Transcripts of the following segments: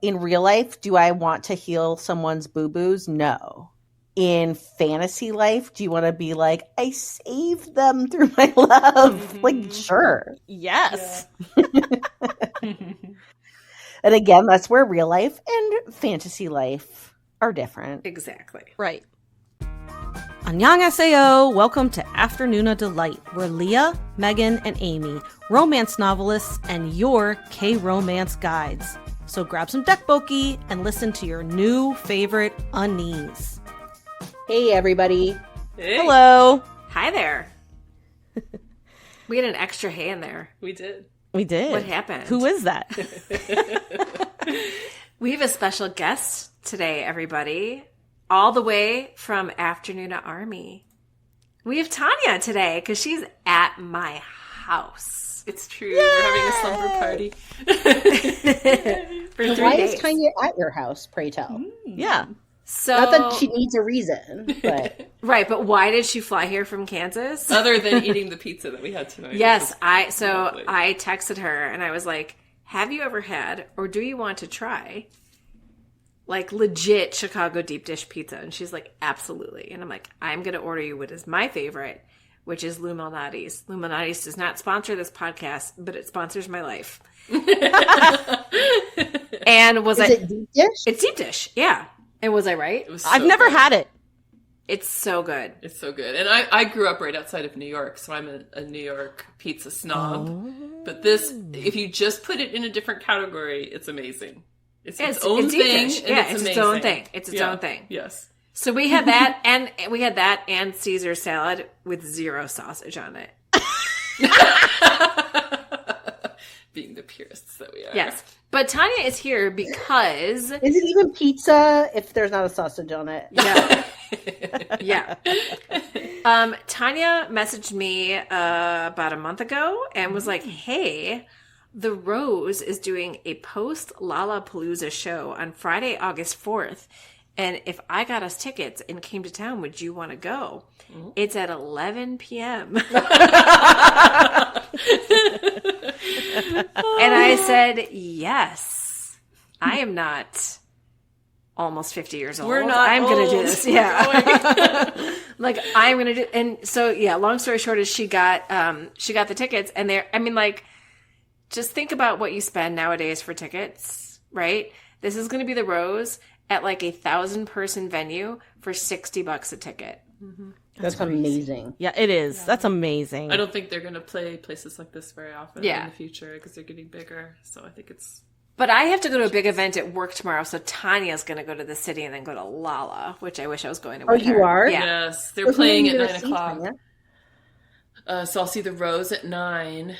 In real life, do I want to heal someone's boo-boos? No. In fantasy life, do you want to be like, I saved them through my love? Like, sure. Yes. Yeah. And again, that's where real life and fantasy life are different. Exactly. Right. Annyeonghaseyo! Welcome to AfterNoona Delight. We're Leah, Megan, and Amy, romance novelists and your K-romance guides. So grab some dekboki and listen to your new favorite unnies. Hey, everybody. Hey. Hello. Hi there. We had an extra hey in there. We did. We did. What happened? Who is that? We have a special guest today, everybody. All the way from AfterNoona Army. We have Tonya today because she's at my house. It's true. Yay! We're having a slumber party. For 3 Why days. is Tonya at your house, pray tell? Yeah. So, Not that she needs a reason, but... Right, but why did she fly here from Kansas? Other than eating the pizza that we had tonight. Yes, lovely. I texted her and I was like, have you ever had, or do you want to try, like legit Chicago deep dish pizza? And she's like, absolutely. And I'm like, I'm going to order you what is my favorite, which is Lou Malnati's. Lou Malnati's does not sponsor this podcast, but it sponsors my life. And was Is it deep dish? It's deep dish, yeah. And was I right? It was so I've never good. had it. It's so good. It's so good. And I grew up right outside of New York, so I'm a New York pizza snob. Oh. But this, if you just put it in a different category, it's amazing. It's Yeah, its own it's deep thing. dish. And Yeah, it's it's its amazing. own thing. It's its own thing. Yes. So we had that, and Caesar salad with zero sausage on it. Being the purists that we are. Yes. But Tonya is here because... Is it even pizza if there's not a sausage on it? Yeah. Yeah. Tonya messaged me about a month ago and was like, hey, The Rose is doing a post-Lollapalooza show on Friday, August 4th. And if I got us tickets and came to town, would you want to go? Mm-hmm. It's at 11 p.m. And I said, yes. I I almost 50 years old. We're not I'm going to do old. this. Yeah. Like, I'm going to do, and so, yeah, long story short is she got the tickets and just think about what you spend nowadays for tickets, right? This is going to be the Rose at like 1,000-person venue for $60 a ticket. Mm-hmm. That's amazing. Yeah, it is. Yeah. That's amazing. I don't think they're going to play places like this very often in the future because they're getting bigger. So I think it's... But I have to go to a big event at work tomorrow, so Tanya's going to go to the city and then go to Lala, which I wish I was going to with her. You are? Yeah. Yes, they're playing at 9 see, o'clock. So I'll see the Rose at 9.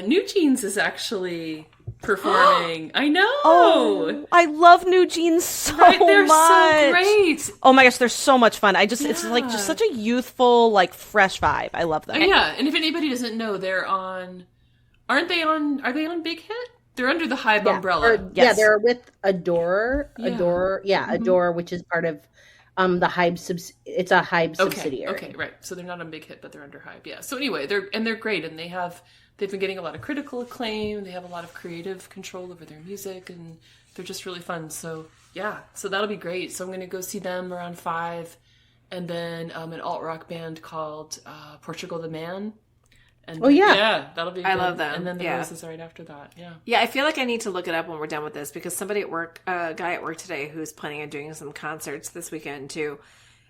New Jeans is actually performing. I know. Oh, I love New Jeans so right? They're much. So great. Oh my gosh, they're so much fun. It's like just such a youthful, like fresh vibe. I love them. Yeah, and if anybody doesn't know, they're on. Are they on Big Hit? They're under the Hybe umbrella. Yeah, they're with Adore. Adore, which is part of the Hybe it's a Hybe subsidiary. Okay, right. So they're not on Big Hit, but they're under Hybe. Yeah. So anyway, they're great, and they've been getting a lot of critical acclaim. They have a lot of creative control over their music, and they're just really fun. So yeah, so that'll be great. So I'm going to go see them around 5, and then an alt rock band called Portugal the Man. And yeah, that'll be good. I love them. And then the Rose is right after that. Yeah, I feel like I need to look it up when we're done with this because somebody at work, a guy at work today who's planning on doing some concerts this weekend too,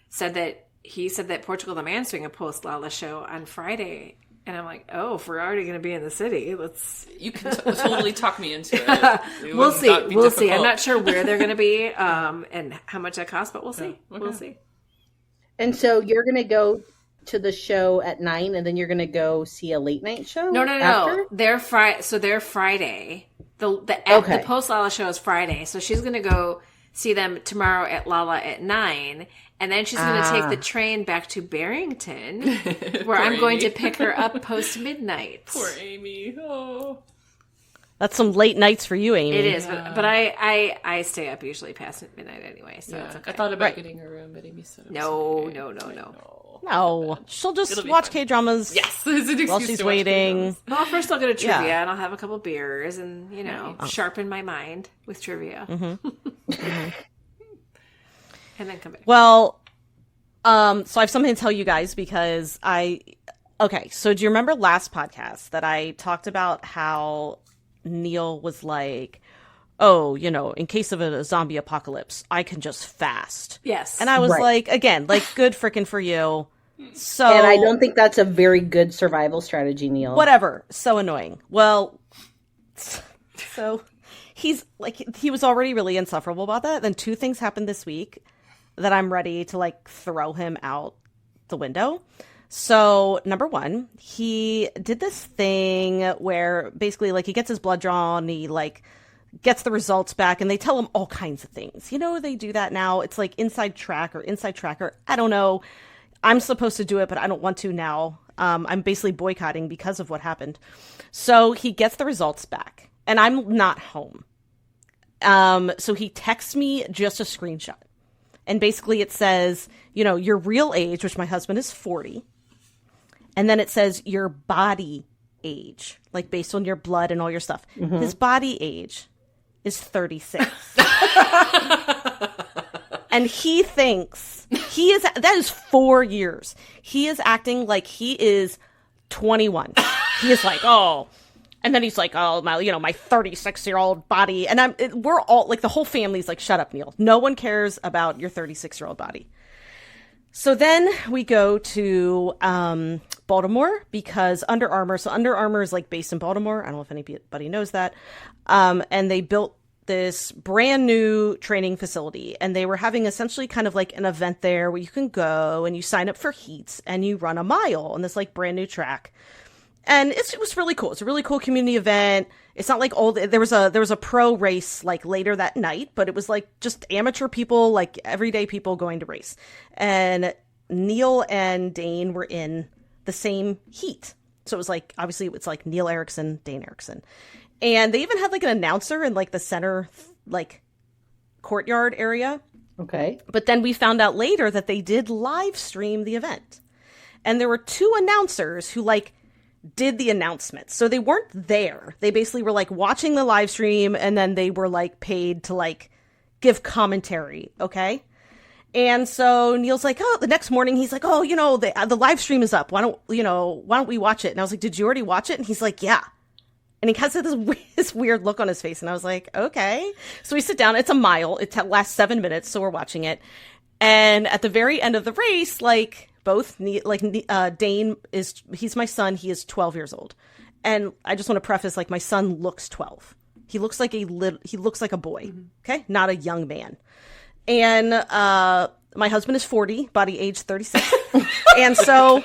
said that Portugal the Man's doing a post Lala show on Friday. And I'm like, oh, if we're already going to be in the city, You can totally talk me into it. We'll see. I'm not sure where they're going to be and how much that costs, but we'll see. Okay. We'll see. And so you're going to go to the show at 9 and then you're going to go see a late night show? No. They're Friday. The post Lala show is Friday. So she's going to go see them tomorrow at Lala at 9. And then she's going to take the train back to Barrington where I'm going to pick her up post midnight. Poor Amy. Oh. That's some late nights for you, Amy. It is, but I stay up usually past midnight anyway, so it's okay. I thought about getting a room, but Amy said no. No, she'll just It'll be watch fun. K-dramas. Yes, it's an while excuse she's to watch waiting. K-dramas. Well, first I'll go to trivia Yeah. and I'll have a couple beers and, sharpen my mind with trivia. Mm-hmm. And then come back. Well, so I have something to tell you guys because okay, so do you remember last podcast that I talked about how Neil was like, oh, in case of a zombie apocalypse, I can just fast. Yes. And I was Right. like, again, like, good frickin' for you. So, And I don't think that's a very good survival strategy, Neil. whatever. So annoying. Well, so he was already really insufferable about that. Then 2 things happened this week that I'm ready to like throw him out the window. So number 1, he did this thing where basically like he gets his blood drawn, he like gets the results back, and they tell him all kinds of things. They do that now. It's like inside tracker. I don't know. I'm supposed to do it, but I don't want to now. I'm basically boycotting because of what happened. So he gets the results back, and I'm not home. So he texts me just a screenshot. And basically it says, your real age, which my husband is 40. And then it says your body age, like based on your blood and all your stuff. Mm-hmm. His body age is 36. And he thinks that is 4 years. He is acting like he is 21. He is like, oh, and then he's like, oh, my 36-year-old body. And we're all like, the whole family's like, shut up, Neil. No one cares about your 36-year-old body. So then we go to Baltimore because Under Armour. So Under Armour is like based in Baltimore. I don't know if anybody knows that. And they built this brand new training facility, and they were having essentially kind of like an event there where you can go and you sign up for heats and you run a mile on this like brand new track. And it was really cool. It's a really cool community event. It's not like there was a pro race like later that night, but it was like just amateur people, like everyday people going to race. And Neil and Dane were in the same heat. So it was like, obviously it's like Neil Erickson, Dane Erickson. And they even had like an announcer in like the center, like courtyard area. Okay. But then we found out later that they did live stream the event. And there were 2 announcers who like did the announcements. So they weren't there. They basically were like watching the live stream, and then they were like paid to like give commentary. Okay. And so Neil's like, oh, the next morning he's like, oh, the live stream is up. Why don't we watch it? And I was like, did you already watch it? And he's like, yeah. And he has this weird look on his face. And I was like, okay. So we sit down. It's a mile. It lasts 7 minutes. So we're watching it. And at the very end of the race, like Dane he's my son. He is 12 years old. And I just want to preface, like, my son looks 12. He looks like he looks like a boy. Mm-hmm. Okay. Not a young man. And my husband is 40, body age 36. And so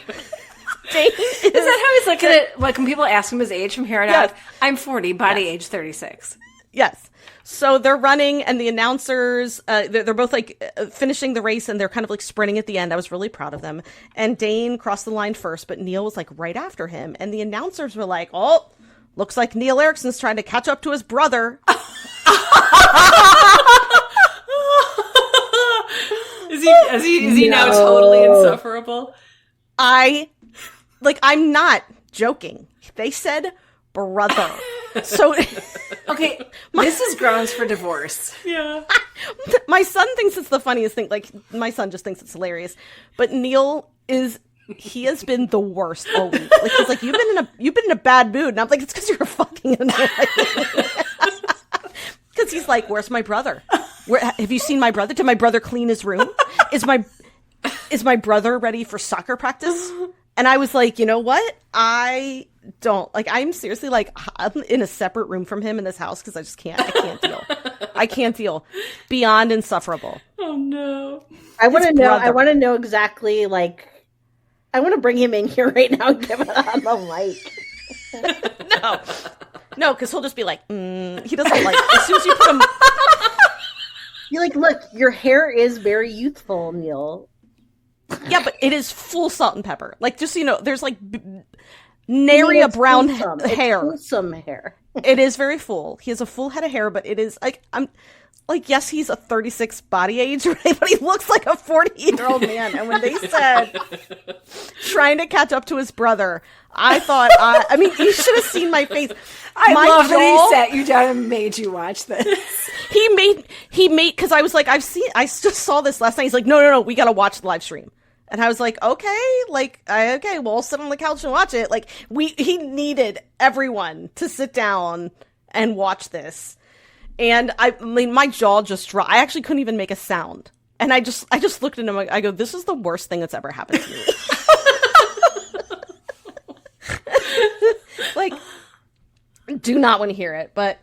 Dane is that how he's looking at, like, when people ask him his age from here on out? I'm 40, body age 36. Yes. So they're running, and the announcers, they're both like finishing the race, and they're kind of like sprinting at the end. I was really proud of them. And Dane crossed the line first, but Neil was like right after him. And the announcers were like, oh, looks like Neil Erickson's trying to catch up to his brother. Is he now totally insufferable? I'm not joking. They said brother. So okay, this is grounds for divorce. Yeah. My son thinks it's the funniest thing. Like, my son just thinks it's hilarious. But Neil he has been the worst all week. Like, he's like, you've been in a bad mood. And I'm like, it's because you're fucking annoying. Because he's like, where's my brother? Have you seen my brother? Did my brother clean his room? Is my brother ready for soccer practice? And I was like, you know what? I don't, like, I'm seriously like, I'm in a separate room from him in this house because I can't deal. I can't deal. Beyond insufferable. Oh no. I want to know exactly, like, I want to bring him in here right now and give it on the mic. No, because he'll just be like, he doesn't like, as soon as you put him. You're like, look, your hair is very youthful, Neil. Yeah, but it is full salt and pepper. Like, just so you know, there's like nary a brown hair. It's wholesome hair. It is very full. He has a full head of hair, but it is like, like, yes, he's a 36 body age, right? But he looks like a 40-year-old man. And when they said trying to catch up to his brother, I thought, I mean, you should have seen my face. I love that he sat you down and made you watch this. He made, because I was like, I just saw this last night. He's like, no, we got to watch the live stream. And I was like, okay, okay, we'll sit on the couch and watch it. Like, he needed everyone to sit down and watch this. And I mean, my jaw just dropped. I actually couldn't even make a sound. And I just looked at him. I go, this is the worst thing that's ever happened to me. Like, do not want to hear it. But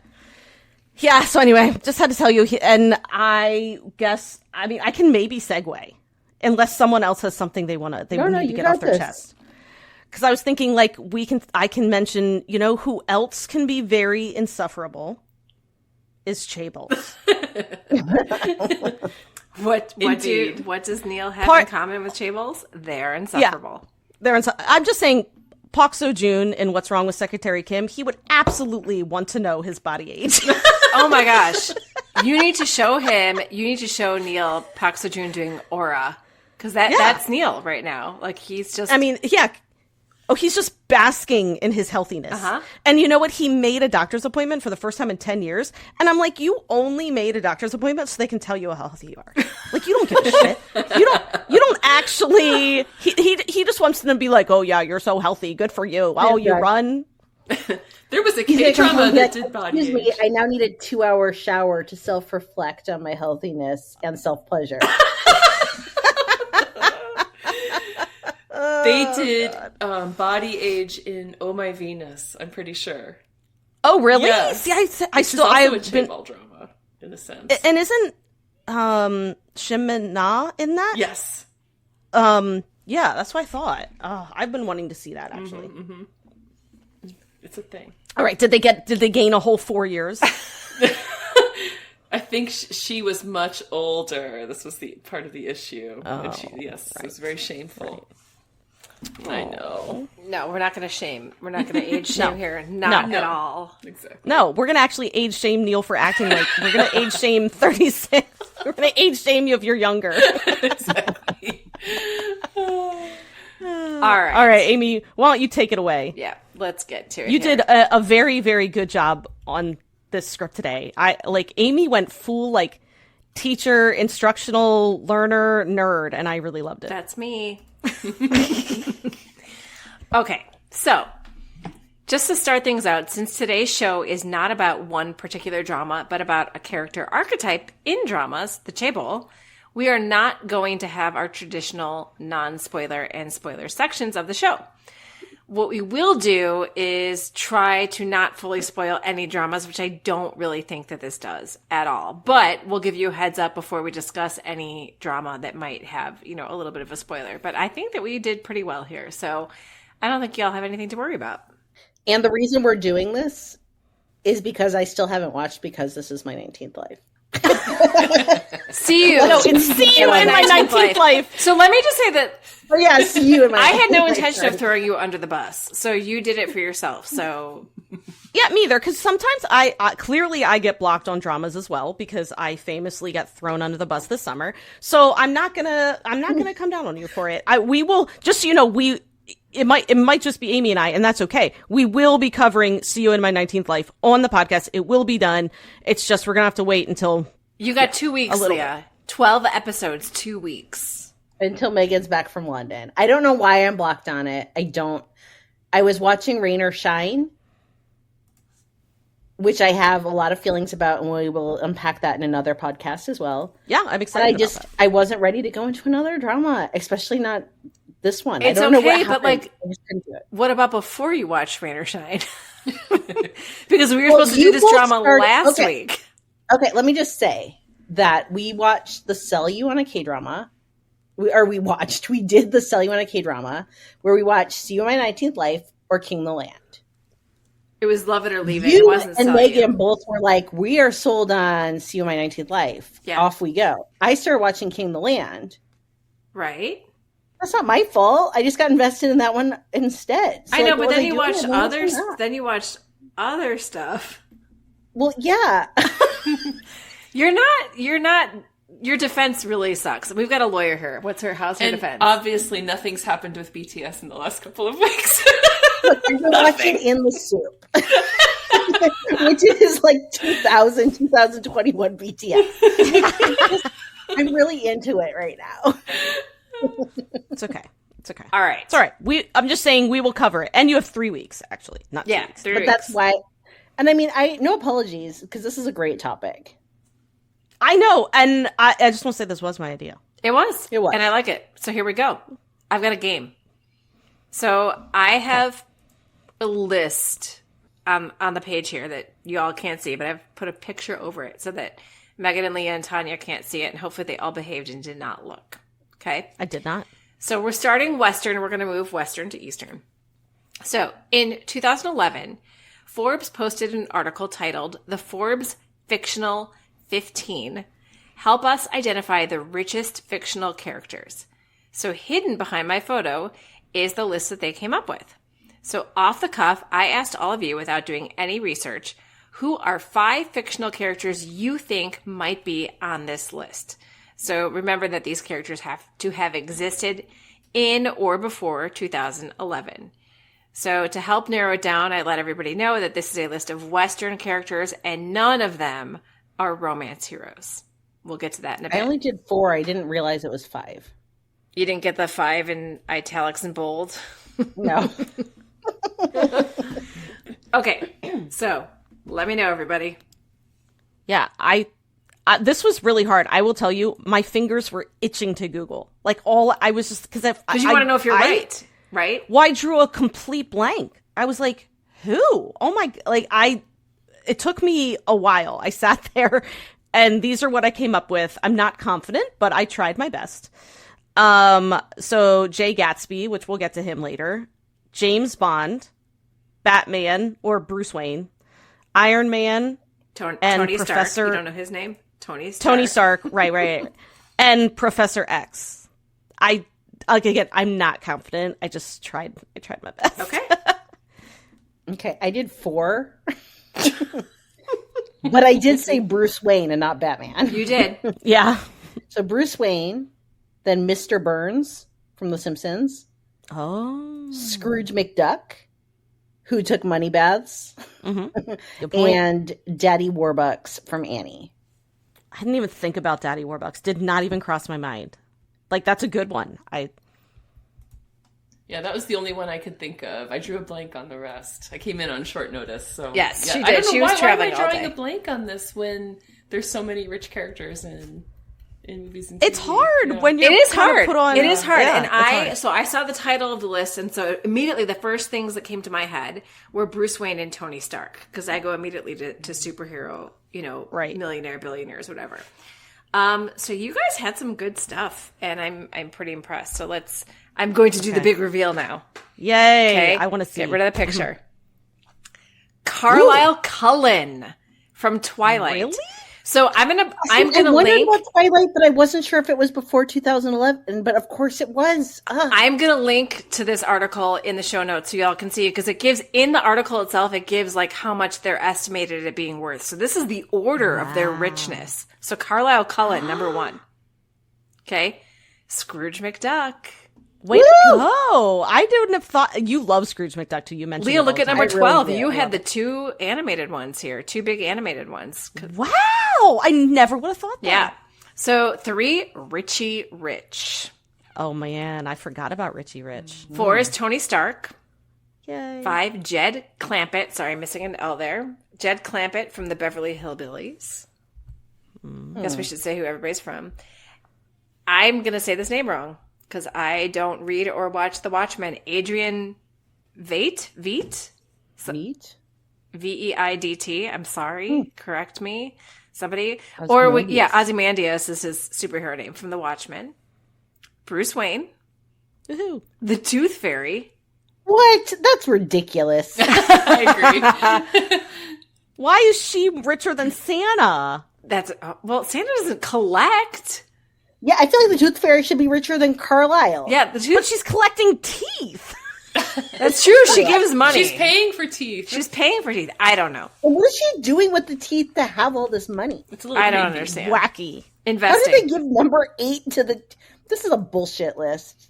yeah, so anyway, just had to tell you. And I guess, I mean, I can maybe segue unless someone else has something they need to get off their chest. Because I was thinking, like, I can mention, you know, who else can be very insufferable is Chaebol. What does Neil have in common with Chaebol? They're insufferable. Yeah, I'm just saying, Park Seo-joon in What's Wrong with Secretary Kim, he would absolutely want to know his body age. Oh my gosh. You need to show Neil Park Seo-joon doing Aura. Because that's Neil right now. Like, he's just... I mean, yeah. Oh, he's just basking in his healthiness. Uh-huh. And you know what? He made a doctor's appointment for the first time in 10 years. And I'm like, you only made a doctor's appointment so they can tell you how healthy you are. Like, you don't give a shit. You don't actually... He just wants them to be like, oh, yeah, you're so healthy. Good for you. Oh, you run. There was a K-drama that did body age. Excuse me, I now need a 2-hour shower to self-reflect on my healthiness and self-pleasure. They did body age in Oh My Venus, I'm pretty sure. Oh, really? Yes. See, I've a Chaebol drama, in a sense. And isn't Shin Na in that? Yes. Yeah, that's what I thought. I've been wanting to see that, actually. Mm-hmm, mm-hmm. It's a thing. All right, did they gain a whole 4 years? I think she was much older. This was the part of the issue. Oh, and it was very shameful. Right. I know. No, we're not going to shame. We're not going to age shame here. Not at all. Exactly. No, we're going to actually age shame Neil for acting like we're going to age shame 36. We're going to age shame you if you're younger. Exactly. All right. All right, Amy, why don't you take it away? Yeah, let's get to it. You did a very, very good job on this script today. Amy went full, like, teacher, instructional, learner, nerd, and I really loved it. That's me. Okay, so just to start things out, since today's show is not about one particular drama, but about a character archetype in dramas, the Chaebol, we are not going to have our traditional non-spoiler and spoiler sections of the show. What we will do is try to not fully spoil any dramas, which I don't really think that this does at all. But we'll give you a heads up before we discuss any drama that might have, you know, a little bit of a spoiler. But I think that we did pretty well here. So I don't think y'all have anything to worry about. And the reason we're doing this is because I still haven't watched Because This Is My 19th Life. See you. No, it's See You in My 19th Life. So let me just say that. Oh yeah, See You in My. I had no intention of throwing you under the bus, so you did it for yourself. So yeah, me either. Because sometimes I clearly I get blocked on dramas as well because I famously got thrown under the bus this summer. So I'm not gonna come down on you for it. We will just so you know It might just be Amy and I, and that's okay. We will be covering See You in My 19th Life on the podcast. It will be done. It's just we're going to have to wait until... You got 2 weeks, Leah. 12 episodes, 2 weeks. Until Megan's back from London. I don't know why I'm blocked on it. I was watching Rain or Shine, which I have a lot of feelings about, and we will unpack that in another podcast as well. Yeah, I'm excited about that. I wasn't ready to go into another drama, especially not... this one. It's I don't know what but happened. I just couldn't do it. What about before you watched Rain or Shine? Because we were supposed to do this drama last week. Okay, let me just say that we watched the Sell You on a K-drama. We did the Sell You on a K-drama where we watched See You in My 19th Life or King the Land. It was Love It or Leave It. It wasn't and Megan both were like, we are sold on See You in My 19th Life. Yeah. Off we go. I started watching King the Land. Right. That's not my fault. I just got invested in that one instead. So I know, but then you watched others. Then you watched other stuff. Well, yeah. You're not. Your defense really sucks. We've got a lawyer here. How's her defense? Obviously, nothing's happened with BTS in the last couple of weeks. Look, I've been watching In the Soup, which is like 2021 BTS. I'm really into it right now. It's okay. All right. It's all right. I'm just saying we will cover it. And you have 3 weeks, actually. Not 2 weeks. 3 But weeks. that's why. And I mean, no apologies, because this is a great topic. I know. And I just want to say this was my idea. It was. It was. And I like it. So here we go. I've got a game. So I have a list on the page here that you all can't see, but I've put a picture over it so that Megan and Leah and Tonya can't see it, and hopefully they all behaved and did not look. Okay? I did not. So we're starting Western. We're going to move Western to Eastern. So in 2011, Forbes posted an article titled The Forbes Fictional 15. Help us identify the richest fictional characters. So hidden behind my photo is the list that they came up with. So off the cuff, I asked all of you, without doing any research, who are 5 fictional characters you think might be on this list? So remember that these characters have to have existed in or before 2011. So to help narrow it down, I let everybody know that this is a list of Western characters and none of them are romance heroes. We'll get to that in a bit. I only did 4. I didn't realize it was 5. You didn't get the 5 in italics and bold? No. Okay, so let me know, everybody. Yeah, this was really hard. I will tell you, my fingers were itching to Google. Like I was just because you want to know if you're right? Well, I drew a complete blank. I was like, who? Oh my! It took me a while. I sat there, and these are what I came up with. I'm not confident, but I tried my best. So Jay Gatsby, which we'll get to him later, James Bond, Batman or Bruce Wayne, Iron Man, and Tony Professor. Stark. You don't know his name? Tony Stark, right. And Professor X. Again, I'm not confident. I tried my best. Okay. Okay, I did 4. But I did say Bruce Wayne and not Batman. You did. Yeah. So Bruce Wayne, then Mr. Burns from The Simpsons, Oh. Scrooge McDuck, who took money baths, Mm-hmm. Good point. and Daddy Warbucks from Annie. I didn't even think about Daddy Warbucks. Did not even cross my mind. Like, that's a good one. Yeah, that was the only one I could think of. I drew a blank on the rest. I came in on short notice, so Yes, yeah. she I did. don't know She was traveling why am all I drawing day. a blank on this when there's so many rich characters in movies and It's TV. hard Yeah. when you're It is kind of hard. put on. It is hard. Yeah, And it's hard. so I saw the title of the list, and so immediately the first things that came to my head were Bruce Wayne and Tony Stark, because I go immediately to superhero, Right. millionaire, billionaires, whatever. So you guys had some good stuff, and I'm pretty impressed. So I'm going to do the big reveal now. Yay! Okay, I want to see. Get rid of the picture. Carlisle Cullen from Twilight. Really? So I'm gonna I wondered link. about Twilight, but I wasn't sure if it was before 2011. But of course it was. I'm going to link to this article in the show notes so y'all can see, because it gives, in the article itself, it gives like how much they're estimated at being worth. So this is the order of their richness. So Carlisle Cullen, number 1. Okay. Scrooge McDuck. Way to go! I wouldn't have thought you love Scrooge McDuck too. You mentioned. Leah, it look all at the number time. 12. really do. You had the 2 animated ones here, 2 big animated ones. Wow! I never would have thought that. Yeah. So 3, Richie Rich. Oh man, I forgot about Richie Rich. 4 is Tony Stark. Yay! 5, Jed Clampett. Sorry, missing an L there. Jed Clampett from the Beverly Hillbillies. I guess we should say who everybody's from. I'm going to say this name wrong because I don't read or watch The Watchmen. Adrian Veidt? Meat? Veidt. I'm sorry. Correct me. Somebody. Ozymandias is his superhero name from The Watchmen. Bruce Wayne. Woohoo! The Tooth Fairy. What? That's ridiculous. I agree. Why is she richer than Santa? Santa doesn't collect. Yeah, I feel like the Tooth Fairy should be richer than Carlisle. Yeah, the But Tooth she's collecting teeth. That's true. She gives money. She's paying for teeth. She's paying for teeth. I don't know. And what is she doing with the teeth to have all this money? It's a little I don't creepy. understand. Wacky. How Investing. did they give number 8 to the... This is a bullshit list.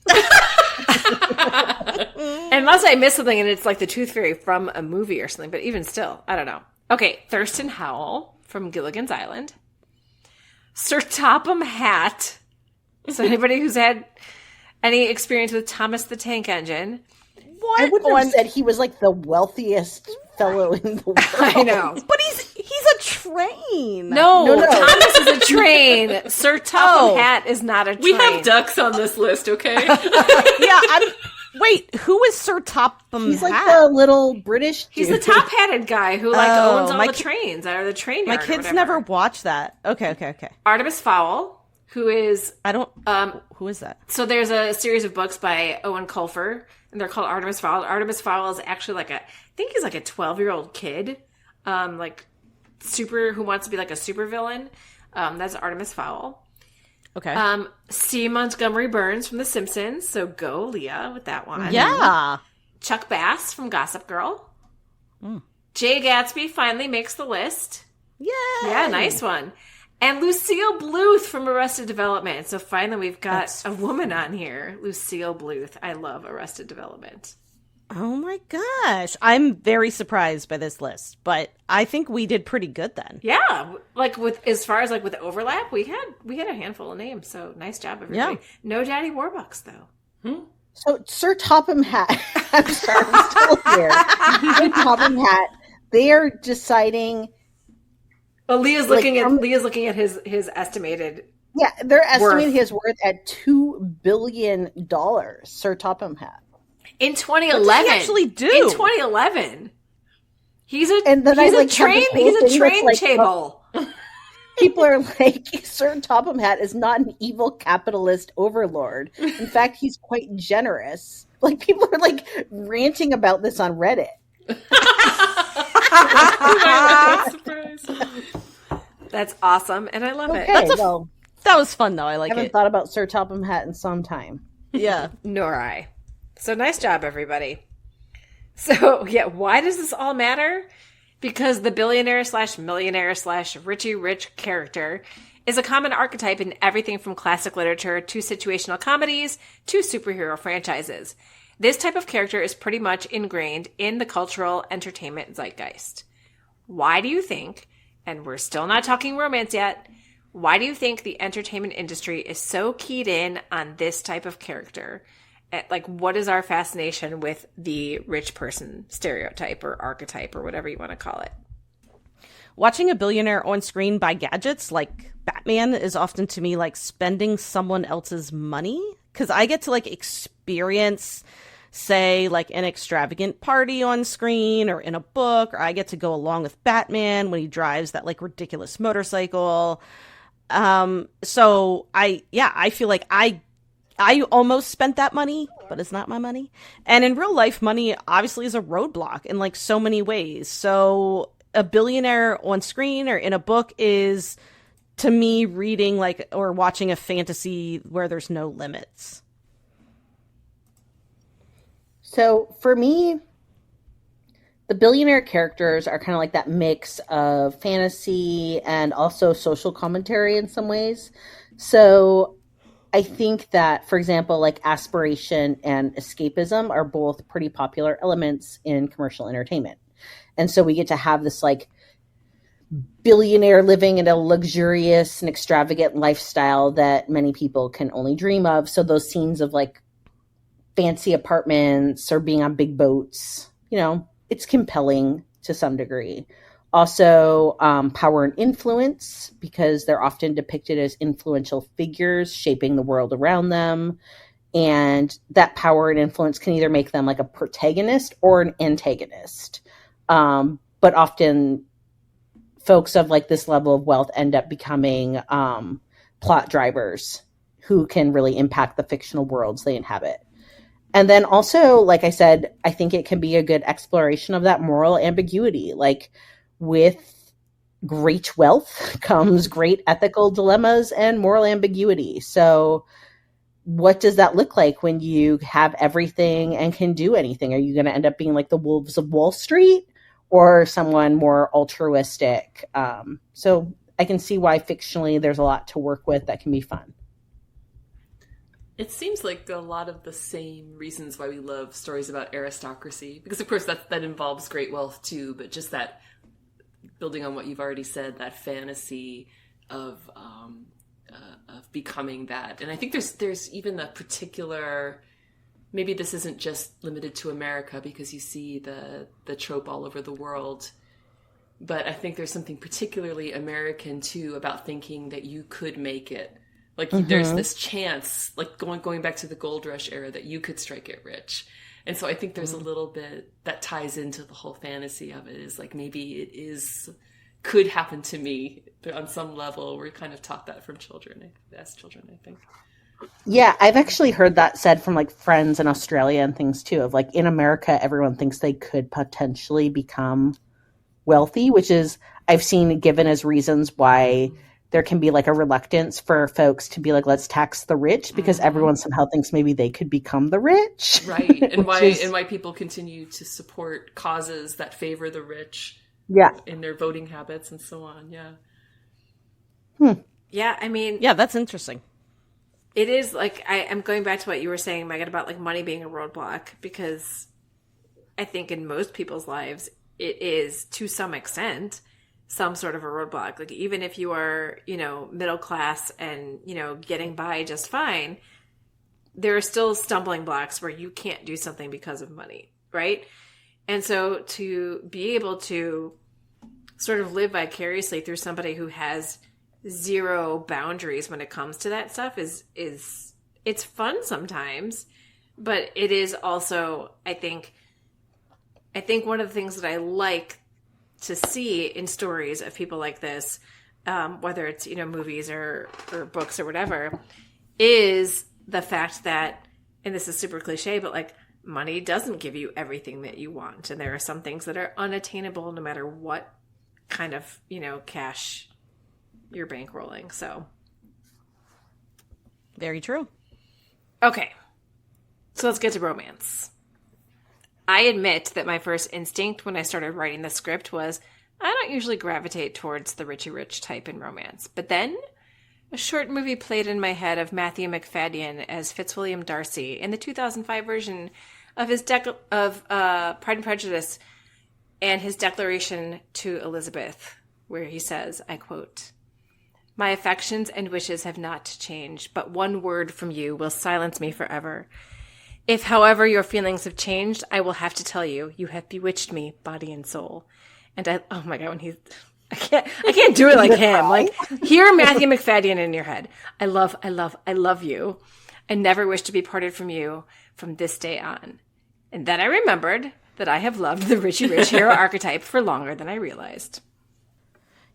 Unless I missed something and it's like the Tooth Fairy from a movie or something, but even still, I don't know. Okay, Thurston Howell from Gilligan's Island. Sir Topham Hatt. So anybody who's had any experience with Thomas the Tank Engine. What? I wouldn't have said he was like the wealthiest fellow in the world. I know. But he's a train. No, No. Thomas is a train. Sir Topham Hatt is not a train. We have ducks on this list, okay? Yeah, wait, who is Sir Topham He's like Hatt? the little British dude. He's the top-hatted guy who like Oh, owns all my the trains or the train My yard or kids whatever. never watched that. Okay. Artemis Fowl, who is I don't. Who is that? so there's a series of books by Owen Colfer, and they're called Artemis Fowl. Artemis Fowl is actually like I think he's like a 12-year-old kid, like who wants to be like a supervillain. That's Artemis Fowl. Okay. C. Montgomery Burns from The Simpsons, so go Leah with that one. yeah. Chuck Bass from Gossip Girl. Jay Gatsby finally makes the list. Yeah. Yeah, nice one. And Lucille Bluth from Arrested Development. So finally we've got a woman on here. Lucille Bluth. I love Arrested Development. Oh my gosh. I'm very surprised by this list, but I think we did pretty good then. Yeah, like with as far as like with overlap, we had a handful of names. So nice job, everybody. Yeah. No Daddy Warbucks though. So Sir Topham Hatt. I'm sorry, I'm still here. Sir Topham Hatt. They are deciding. Well, Leah's Like, looking at his estimated. Yeah, they're estimating Worth. his worth at $2 billion. Sir Topham Hatt. In 2011, What does he actually do? In 2011, he's a And then I, he's a like, have train this whole he's a thing train that's, like, Chaebol. People are like, Sir Topham Hatt is not an evil capitalist overlord. In fact, he's quite generous. Like, people are like ranting about this on Reddit. Surprise. That's awesome, and I love Okay, it. well, That was fun though. I like I haven't it. thought about Sir Topham Hatt in some time. Yeah. Nor I. So nice job, everybody. So yeah, why does this all matter? Because the billionaire / millionaire / Richie Rich character is a common archetype in everything from classic literature to situational comedies to superhero franchises. This type of character is pretty much ingrained in the cultural entertainment zeitgeist. Why do you think, and we're still not talking romance yet, why do you think the entertainment industry is so keyed in on this type of character? Like, what is our fascination with the rich person stereotype or archetype or whatever you want to call it? Watching a billionaire on screen buy gadgets like Batman is often to me like spending someone else's money, because I get to like experience, say, like an extravagant party on screen or in a book, or I get to go along with Batman when he drives that like ridiculous motorcycle. So I feel like I almost spent that money, but it's not my money. And in real life, money obviously is a roadblock in like so many ways. So a billionaire on screen or in a book is, to me, reading like or watching a fantasy where there's no limits. So for me, the billionaire characters are kind of like that mix of fantasy and also social commentary in some ways. So I think that, for example, like aspiration and escapism are both pretty popular elements in commercial entertainment. And so we get to have this like billionaire living in a luxurious and extravagant lifestyle that many people can only dream of. So those scenes of like fancy apartments or being on big boats, it's compelling to some degree. Also, power and influence, because they're often depicted as influential figures shaping the world around them. And that power and influence can either make them like a protagonist or an antagonist. But often folks of like this level of wealth end up becoming plot drivers who can really impact the fictional worlds they inhabit. And then also, like I said, I think it can be a good exploration of that moral ambiguity. Like, with great wealth comes great ethical dilemmas and moral ambiguity. So what does that look like when you have everything and can do anything? Are you going to end up being like the Wolves of Wall Street or someone more altruistic? So I can see why fictionally there's a lot to work with that can be fun. It seems like a lot of the same reasons why we love stories about aristocracy, because of course that involves great wealth too, but just that, building on what you've already said, that fantasy of becoming that. And I think there's even a particular, maybe this isn't just limited to America because you see the trope all over the world, but I think there's something particularly American too about thinking that you could make it. Like there's this chance, like going back to the gold rush era, that you could strike it rich. And so I think there's a little bit that ties into the whole fantasy of it, is like maybe could happen to me on some level. We're kind of taught that from children, as children, I think. Yeah, I've actually heard that said from like friends in Australia and things too, of like in America, everyone thinks they could potentially become wealthy, which is, I've seen given as reasons why there can be like a reluctance for folks to be like, let's tax the rich, because everyone somehow thinks maybe they could become the rich. Right. And why people continue to support causes that favor the rich. Yeah. In their voting habits and so on. Yeah. Yeah. I mean, Yeah, that's interesting. it is like, I'm going back to what you were saying, Megan, about like money being a roadblock, because I think in most people's lives, it is to some extent some sort of a roadblock. Like even if you are, middle class and, getting by just fine, there are still stumbling blocks where you can't do something because of money, right? And so to be able to sort of live vicariously through somebody who has zero boundaries when it comes to that stuff is it's fun sometimes, but it is also, I think one of the things that I like to see in stories of people like this, whether it's, movies or books or whatever, is the fact that, and this is super cliche, but like money doesn't give you everything that you want. And there are some things that are unattainable no matter what kind of, cash you're bankrolling. So. Very true. Okay. So let's get to romance. I admit that my first instinct when I started writing the script was, I don't usually gravitate towards the Richie Rich type in romance. But then a short movie played in my head of Matthew McFadden as Fitzwilliam Darcy in the 2005 version of his Pride and Prejudice, and his declaration to Elizabeth, where he says, I quote, "My affections and wishes have not changed, but one word from you will silence me forever. If, however, your feelings have changed, I will have to tell you, you have bewitched me, body and soul." And oh my God, I can't do it like him. Like, hear Matthew McFadden in your head. I love you. I never wish to be parted from you from this day on. And then I remembered that I have loved the Richie Rich hero archetype for longer than I realized.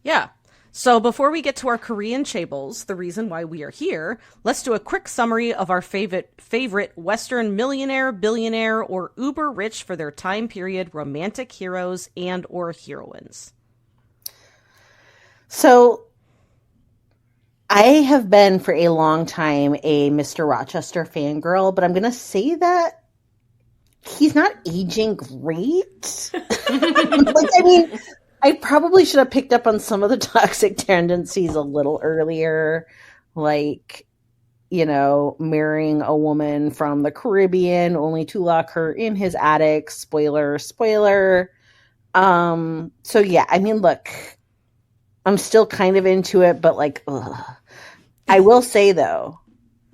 Yeah. So before we get to our Korean chaebols, the reason why we are here, let's do a quick summary of our favorite Western millionaire, billionaire, or uber rich for their time period romantic heroes and or heroines. So I have been for a long time a Mr. Rochester fangirl, but I'm going to say that he's not aging great. I probably should have picked up on some of the toxic tendencies a little earlier, like, marrying a woman from the Caribbean only to lock her in his attic. Spoiler. So yeah, look, I'm still kind of into it, but ugh. I will say though,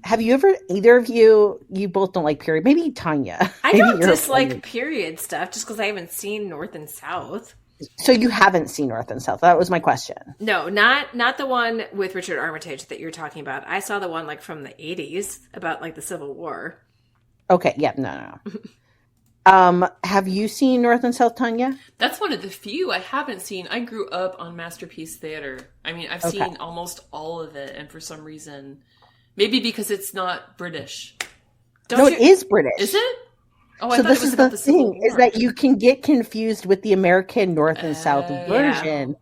have you ever, either of you both don't like period, maybe Tonya. I don't dislike period stuff just because I haven't seen North and South. So you haven't seen North and South. That was my question. No, not the one with Richard Armitage that you're talking about. I saw the one from the 80s about the Civil War. Okay, yeah, no. Have you seen North and South, Tonya? That's one of the few I haven't seen. I grew up on Masterpiece Theater. I've seen almost all of it, and for some reason, maybe because it's not British. It is British. Is it? Oh, so this is the thing, is that you can get confused with the American North and South version.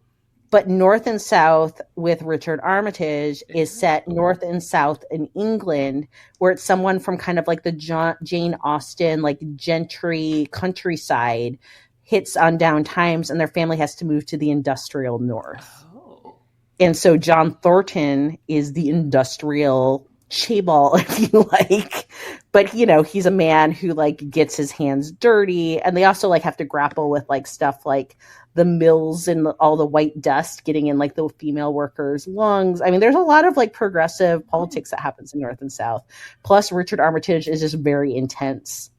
But North and South with Richard Armitage is set north and south in England, where it's someone from kind of like the Jane Austen, like gentry countryside, hits on down times, and their family has to move to the industrial north. Oh. And so John Thornton is the industrial Chaebol, if you like. But, you know, he's a man who, like, gets his hands dirty. And they also, like, have to grapple with, like, stuff like the mills and all the white dust getting in, like, the female workers' lungs. I mean, there's a lot of, like, progressive politics that happens in North and South. Plus, Richard Armitage is just very intense.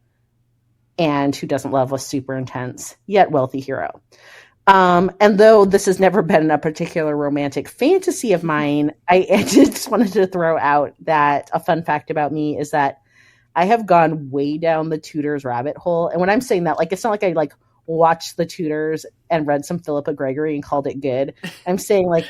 And who doesn't love a super intense, yet wealthy hero? And though this has never been a particular romantic fantasy of mine, I just wanted to throw out that a fun fact about me is that I have gone way down the Tudors rabbit hole. And when I'm saying that, like, it's not like I like watched the Tudors and read some Philippa Gregory and called it good. I'm saying, like,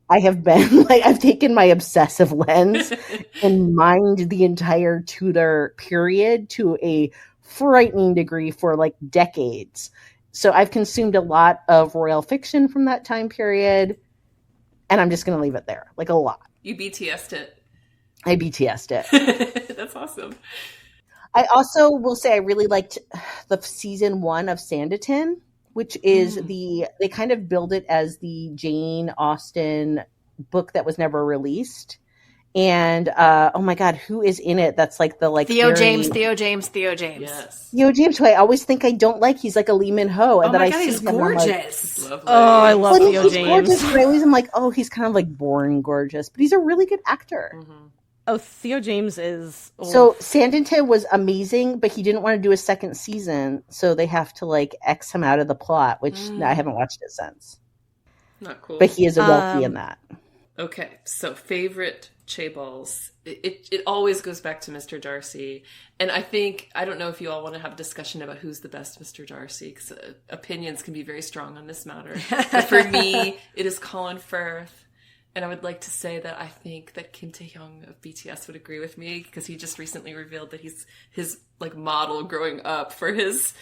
I have been like, I've taken my obsessive lens and mined the entire Tudor period to a frightening degree for like decades. So I've consumed a lot of royal fiction from that time period, and I'm just going to leave it there, like a lot. You BTS'd it. I BTS'd it. That's awesome. I also will say I really liked the season 1 of Sanditon, which is they kind of build it as the Jane Austen book that was never released. And oh my God, who is in it? That's like the like Theo very... James. Yes. Theo James, who I always think I don't like. He's like a Lee Min Ho, and Oh then my I God, see he's him, and I'm like, gorgeous. Lovely. Oh, I love well, Theo he's James. gorgeous, but I always am like, oh, he's kind of like boring gorgeous, but he's a really good actor. Mm-hmm. Oh, Theo James is... So Sanditon was amazing, but he didn't want to do a second season, so they have to like X him out of the plot, which I haven't watched it since. Not cool. But he is a wealthy in that. Okay, so favorite Chaebols. It always goes back to Mr. Darcy. And I don't know if you all want to have a discussion about who's the best Mr. Darcy, because opinions can be very strong on this matter. But for me, it is Colin Firth. And I would like to say that I think that Kim Tae-hyung of BTS would agree with me, because he just recently revealed that his like model growing up for his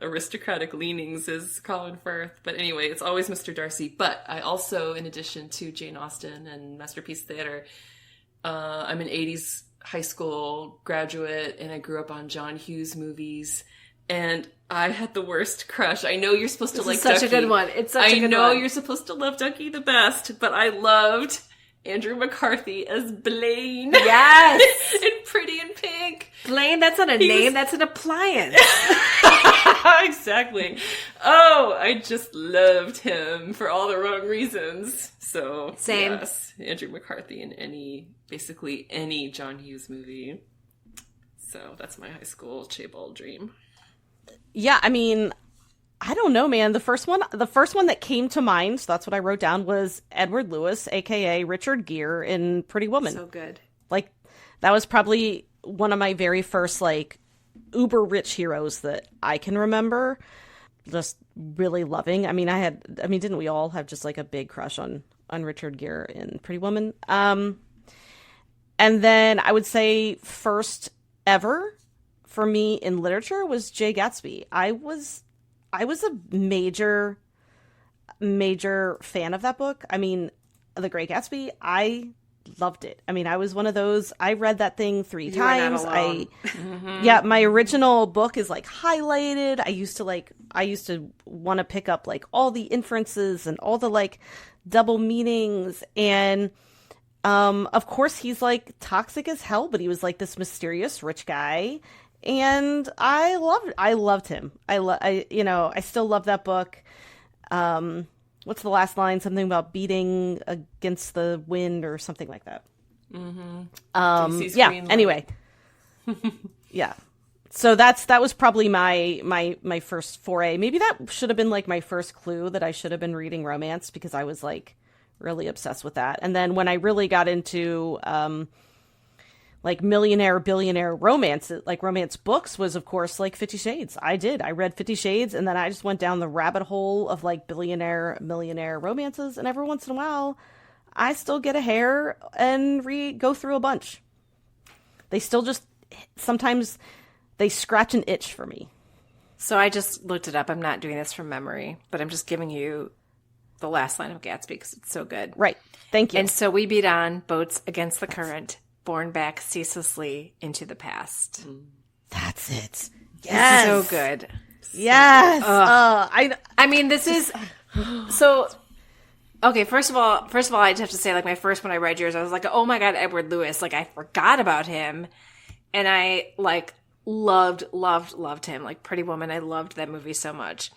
aristocratic leanings is Colin Firth. But anyway, it's always Mr. Darcy. But I also, in addition to Jane Austen and Masterpiece Theater, I'm an 80s high school graduate, and I grew up on John Hughes movies. And I had the worst crush. I know you're supposed to like such Ducky. a good one. It's such a good one. I know you're supposed to love Ducky the best, but I loved Andrew McCarthy as Blaine. Yes! In Pretty in Pink. Blaine, that's not a name, that's an appliance. Exactly. Oh, I just loved him for all the wrong reasons. So, same. Yes, Andrew McCarthy in basically any John Hughes movie. So that's my high school Chaebol dream. Yeah, I mean, I don't know, man. The first one that came to mind, so that's what I wrote down, was Edward Lewis, aka Richard Gere in Pretty Woman. So good. Like, that was probably one of my very first, like, uber rich heroes that I can remember just really loving. I mean, didn't we all have just, like, a big crush on Richard Gere in Pretty Woman? And then I would say first ever for me in literature was Jay Gatsby. I was a major fan of that book. I mean, The Great Gatsby, I loved it. I mean, I was one of those, I read that thing 3 times. Yeah, my original book is like highlighted. I used to want to pick up like all the inferences and all the like double meanings. And of course he's like toxic as hell, but he was like this mysterious rich guy. And I loved him. I still love that book. What's the last line? Something about beating against the wind or something like that. DC's Yeah. Green Light. Anyway. Yeah. So that was probably my first foray. Maybe that should have been like my first clue that I should have been reading romance, because I was like really obsessed with that. And then when I really got into, like millionaire, billionaire romance, like romance books, was of course like 50 Shades. I read 50 Shades, and then I just went down the rabbit hole of like billionaire, millionaire romances. And every once in a while, I still get a hair and go through a bunch. They still just, sometimes they scratch an itch for me. So I just looked it up. I'm not doing this from memory, but I'm just giving you the last line of Gatsby because it's so good. Right. Thank you. And so we beat on boats against the current, borne back ceaselessly into the past. That's it. Yes. So good. Yes. I mean, this is so. Okay, first of all, I'd have to say, like, my first when I read yours, I was like, oh my God, Edward Lewis. Like, I forgot about him. And I, like, loved him. Like, Pretty Woman, I loved that movie so much.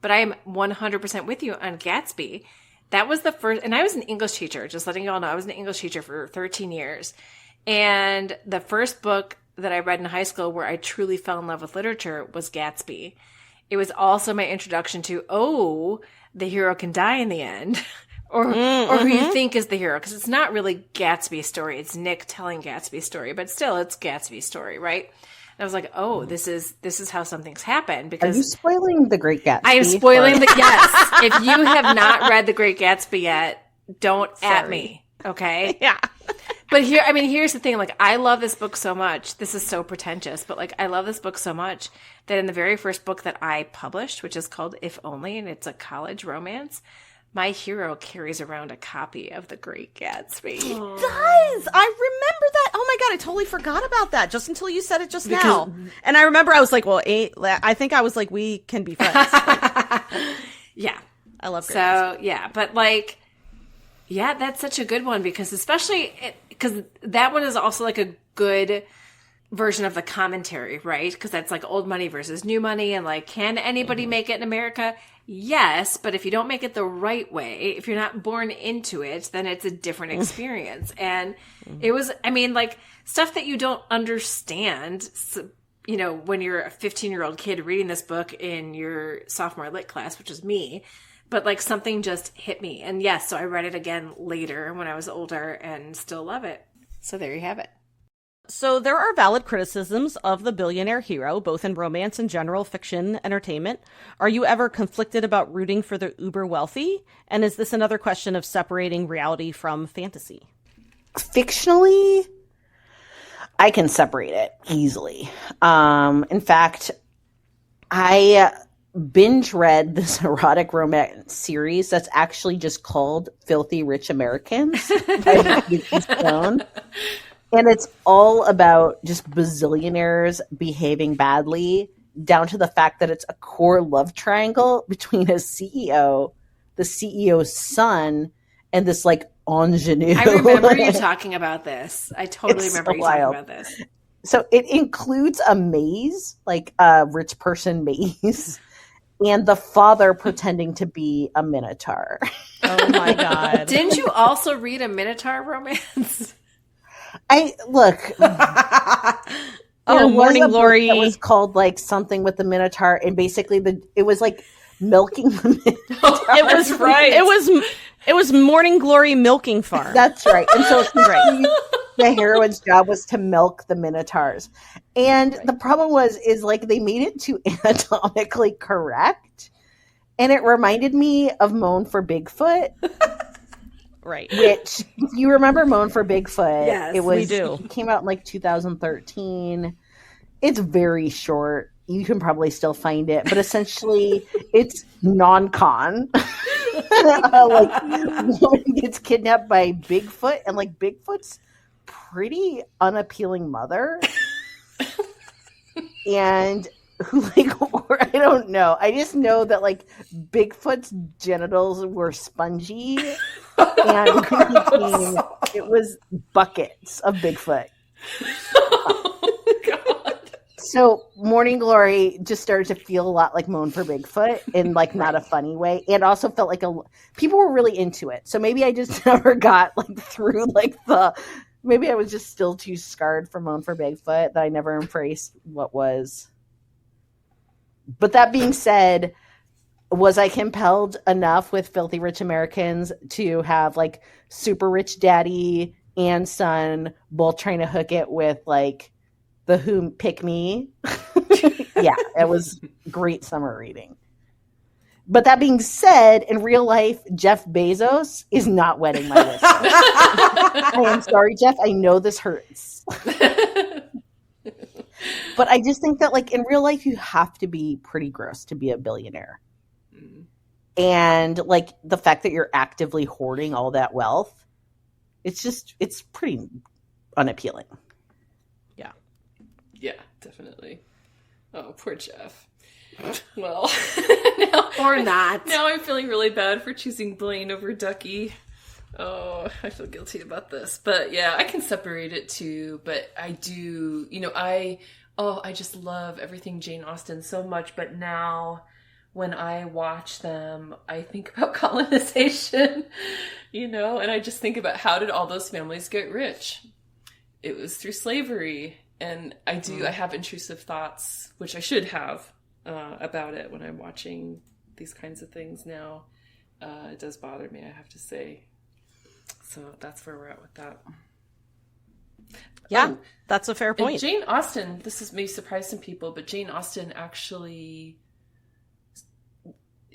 But I am 100% with you on Gatsby. That was the first, and I was an English teacher, just letting you all know, I was an English teacher for 13 years. And the first book that I read in high school where I truly fell in love with literature was Gatsby. It was also my introduction to, the hero can die in the end. Or who you think is the hero, because it's not really Gatsby's story. It's Nick telling Gatsby's story, but still, it's Gatsby's story, right? And I was like, this is how something's happened. Because are you spoiling The Great Gatsby? I am spoiling yes. If you have not read The Great Gatsby yet, don't at me, okay? Yeah. But here's the thing. Like, I love this book so much. This is so pretentious, but like, I love this book so much that in the very first book that I published, which is called If Only, and it's a college romance, my hero carries around a copy of The Great Gatsby. He does. I remember that. Oh my God, I totally forgot about that just until you said it just now. And I remember I was like, well, I think I was like, we can be friends. Yeah. I love Great Gatsby. Yeah, but like, yeah, that's such a good one because because that one is also like a good version of the commentary, right? Because that's like old money versus new money. And like, can anybody make it in America? Yes, but if you don't make it the right way, if you're not born into it, then it's a different experience. And it was, like stuff that you don't understand, when you're a 15-year-old kid reading this book in your sophomore lit class, which is me, but like something just hit me. And yes, so I read it again later when I was older and still love it. So there you have it. So there are valid criticisms of the billionaire hero, both in romance and general fiction entertainment. Are you ever conflicted about rooting for the uber wealthy? And is this another question of separating reality from fantasy? Fictionally, I can separate it easily. In fact, I binge read this erotic romance series that's actually just called Filthy Rich Americans by Vicky Stone. And it's all about just bazillionaires behaving badly, down to the fact that it's a core love triangle between a CEO, the CEO's son, and this like ingenue. I remember you talking about this. I totally remember you talking about this. So it includes a maze, like a rich person maze, and the father pretending to be a minotaur. Oh my God. Didn't you also read a minotaur romance? Morning Glory. It was called like something with the Minotaur, and basically it was like milking the Minotaur. It was right. It was Morning Glory Milking Farm. That's right. And so the heroine's job was to milk the Minotaurs, and the problem is like they made it too anatomically correct, and it reminded me of Moan for Bigfoot. Right. Which, if you remember Moan for Bigfoot, yes, we do. It came out in like 2013. It's very short. You can probably still find it, but essentially it's non-con. Like, a woman gets kidnapped by Bigfoot, and like Bigfoot's pretty unappealing mother. And who I don't know. I just know that like Bigfoot's genitals were spongy. And it was buckets of Bigfoot. Oh, God. So Morning Glory just started to feel a lot like Moan for Bigfoot in like not a funny way, and also felt like people were really into it. So maybe I just never got like through like maybe I was just still too scarred from Moan for Bigfoot that I never embraced what was. But that being said, was I compelled enough with Filthy Rich Americans to have like super rich daddy and son both trying to hook it with like the Who Pick Me? Yeah, it was great summer reading. But that being said, in real life, Jeff Bezos is not wetting my whistle. I am sorry, Jeff. I know this hurts. But I just think that like in real life, you have to be pretty gross to be a billionaire. And like the fact that you're actively hoarding all that wealth, it's pretty unappealing. Yeah, definitely. Oh, poor Jeff. Well, Or not. now I'm feeling really bad for choosing Blaine over Ducky. Oh, I feel guilty about this. But yeah, I can separate it too. But I do, I just love everything Jane Austen so much. But now when I watch them, I think about colonization, and I just think about how did all those families get rich? It was through slavery. And I have intrusive thoughts, which I should have, about it when I'm watching these kinds of things now. It does bother me, I have to say. So that's where we're at with that. Yeah, that's a fair point. And Jane Austen, this may surprise some people, but Jane Austen actually,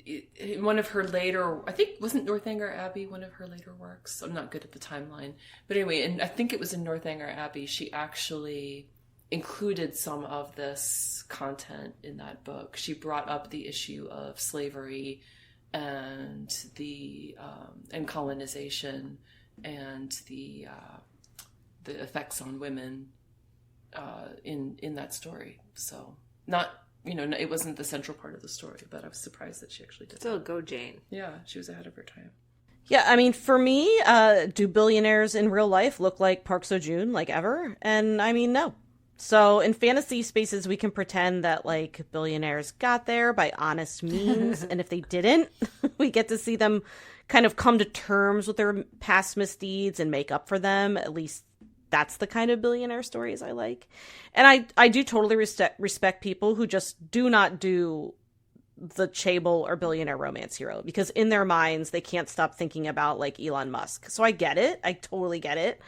in one of her later, I think, wasn't Northanger Abbey one of her later works? I'm not good at the timeline. But anyway, and I think it was in Northanger Abbey, she actually included some of this content in that book. She brought up the issue of slavery and and colonization and the effects on women in that story. So not, it wasn't the central part of the story, but I was surprised that she actually did. Still go Jane. Yeah, she was ahead of her time. Yeah, I mean, for me, do billionaires in real life look like Park Seo-joon, like ever? And I mean, no. So in fantasy spaces, we can pretend that like billionaires got there by honest means. And if they didn't, we get to see them kind of come to terms with their past misdeeds and make up for them. At least that's the kind of billionaire stories I like. And I do totally respect people who just do not do the Chaebol or billionaire romance hero, because in their minds, they can't stop thinking about like Elon Musk. So I get it. I totally get it.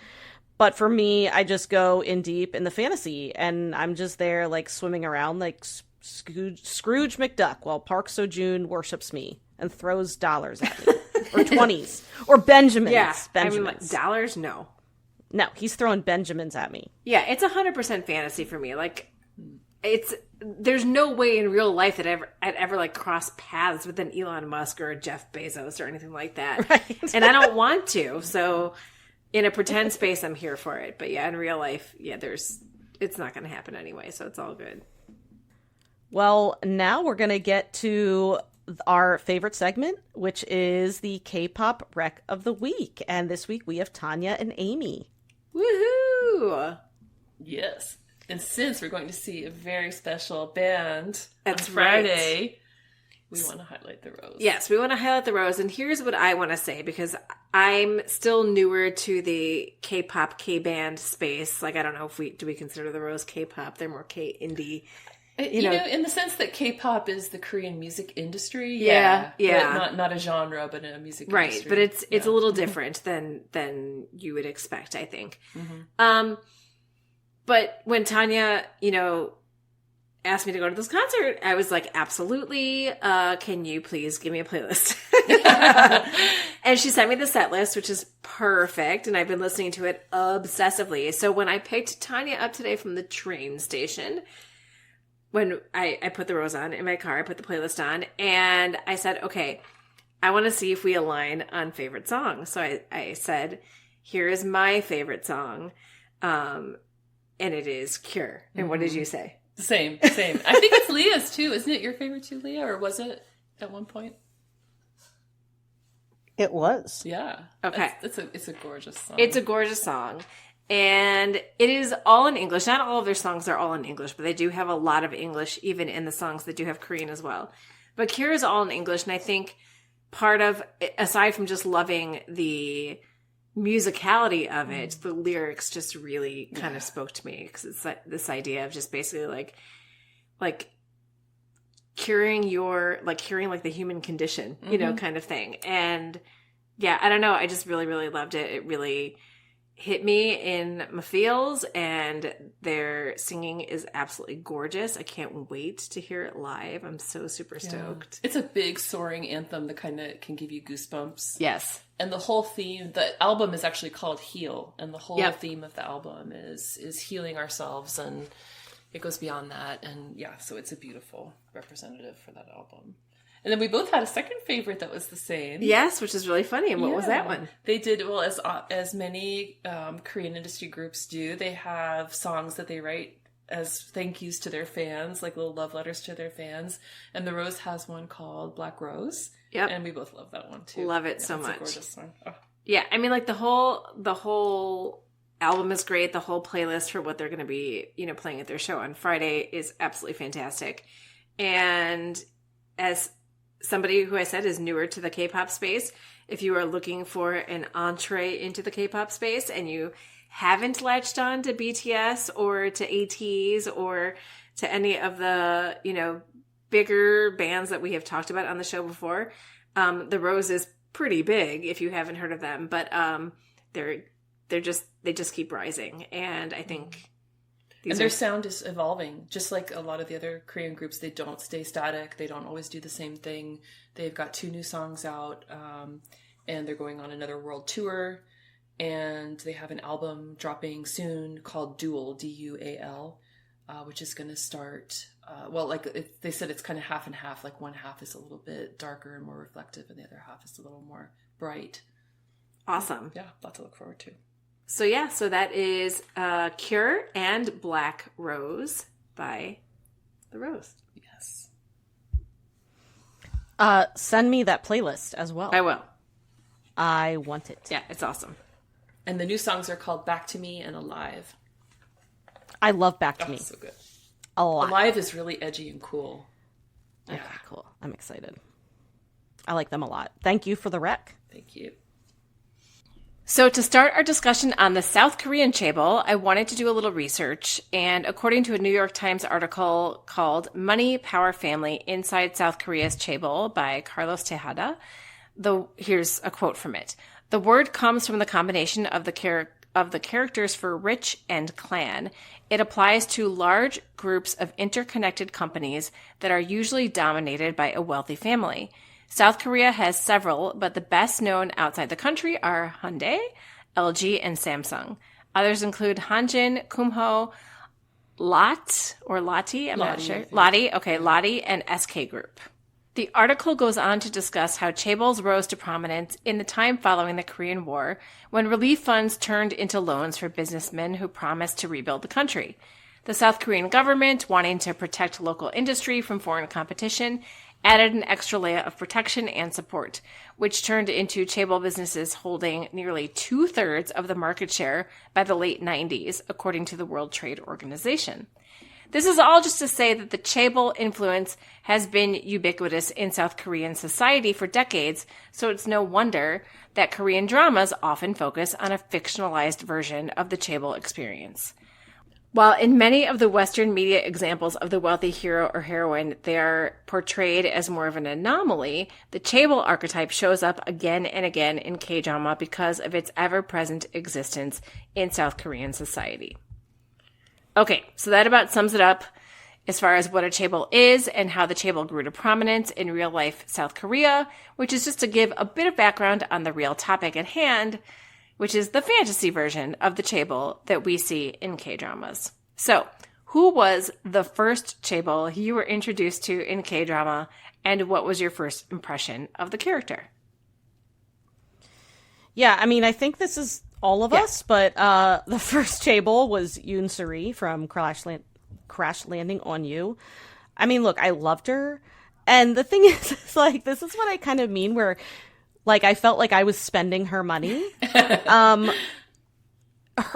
But for me, I just go in deep in the fantasy, and I'm just there like swimming around like Scrooge McDuck while Park Seo-joon worships me and throws dollars at me. Or 20s. Or Benjamins. Yeah. Benjamins. I mean, like, dollars? No. No, he's throwing Benjamins at me. Yeah, it's 100% fantasy for me. Like, there's no way in real life that I'd ever like cross paths with an Elon Musk or a Jeff Bezos or anything like that. Right. And I don't want to. So in a pretend space, I'm here for it. But yeah, in real life, it's not going to happen anyway. So it's all good. Well, now we're going to get to our favorite segment, which is the Kpop Rec of the Week. And this week we have Tonya and Amy. Woohoo! Yes. And since we're going to see a very special band That's on Friday, we want to highlight the rose. Yes, we want to highlight the rose. And here's what I want to say, because I'm still newer to the K-pop, K-band space. Like, I don't know if do we consider the rose K-pop? They're more K-indie. You know, in the sense that K-pop is the Korean music industry. Yeah. But not a genre, but a music industry. Right, but it's a little different than you would expect, I think. Mm-hmm. But when Tonya, asked me to go to this concert, I was like, absolutely. Can you please give me a playlist? And she sent me the set list, which is perfect. And I've been listening to it obsessively. So when I picked Tonya up today from the train station, when I put the rose on in my car, I put the playlist on, and I said, okay, I want to see if we align on favorite songs. So I said, here is my favorite song. And it is Cure. And what did you say? Same. I think it's Leah's too. Isn't it your favorite too, Leah? Or was it at one point? It was. Yeah. Okay. It's a gorgeous song. It's a gorgeous song. And it is all in English. Not all of their songs are all in English, but they do have a lot of English, even in the songs that do have Korean as well. But Cure is all in English. And I think part of, aside from just loving the musicality of it, the lyrics just really kind of spoke to me, because it's like this idea of just basically like curing like the human condition, kind of thing. And yeah, I don't know, I just really, really loved it. It really hit me in my feels, and their singing is absolutely gorgeous. I can't wait to hear it live. I'm so super stoked. It's a big soaring anthem that kind of can give you goosebumps. Yes. And the whole theme, the album is actually called Heal, and the whole theme of the album is healing ourselves, and it goes beyond that. And yeah, so it's a beautiful representative for that album. And then we both had a second favorite that was the same. Yes, which is really funny. And what was that one? They did, well, as many Korean industry groups do, they have songs that they write as thank yous to their fans, like little love letters to their fans. And The Rose has one called Black Rose. Yep. And we both love that one too. Love it so much. It's a gorgeous song. Oh. Yeah, I mean, like the whole album is great. The whole playlist for what they're going to be, playing at their show on Friday is absolutely fantastic. And as somebody who I said is newer to the K-pop space, if you are looking for an entree into the K-pop space and you haven't latched on to BTS or to ATEEZ or to any of the, bigger bands that we have talked about on the show before, The Rose is pretty big if you haven't heard of them, but they just keep rising, and I think their sound is evolving, just like a lot of the other Korean groups. They don't stay static. They don't always do the same thing. They've got 2 new songs out, and they're going on another world tour, and they have an album dropping soon called Dual, D-U-A-L, which is going to start. They said it's kind of half and half. Like one half is a little bit darker and more reflective, and the other half is a little more bright. Awesome. Yeah, lot to look forward to. So that is Cure and Black Rose by The Rose. Yes. Send me that playlist as well. I will. I want it. Yeah, it's awesome. And the new songs are called Back to Me and Alive. I love Back to Me. So good. A lot. Alive is really edgy and cool. Yeah. Okay, cool. I'm excited. I like them a lot. Thank you for the rec. Thank you. So to start our discussion on the South Korean Chaebol, I wanted to do a little research, and according to a New York Times article called Money, Power, Family Inside South Korea's Chaebol by Carlos Tejada, here's a quote from it. The word comes from the combination of the characters for rich and clan. It applies to large groups of interconnected companies that are usually dominated by a wealthy family. South Korea has several, but the best known outside the country are Hyundai, LG, and Samsung. Others include Hanjin, Kumho, Lotte, I'm not sure. Lotte, and SK Group. The article goes on to discuss how chaebols rose to prominence in the time following the Korean War, when relief funds turned into loans for businessmen who promised to rebuild the country. The South Korean government, wanting to protect local industry from foreign competition, added an extra layer of protection and support, which turned into chaebol businesses holding nearly 2/3 of the market share by the late 90s, according to the World Trade Organization. This is all just to say that the chaebol influence has been ubiquitous in South Korean society for decades, so it's no wonder that Korean dramas often focus on a fictionalized version of the chaebol experience. While in many of the Western media examples of the wealthy hero or heroine, they are portrayed as more of an anomaly, the chaebol archetype shows up again and again in K-drama because of its ever-present existence in South Korean society. Okay, so that about sums it up as far as what a chaebol is and how the chaebol grew to prominence in real-life South Korea, which is just to give a bit of background on the real topic at hand, which is the fantasy version of the chaebol that we see in K-dramas. So, who was the first chaebol you were introduced to in K-drama, and what was your first impression of the character? Yeah, I mean, I think this is all of us, but the first chaebol was Yoon Suri from Crash Landing on You. I mean, look, I loved her. And the thing is, it's like, this is what I kind of mean, where, like, I felt like I was spending her money.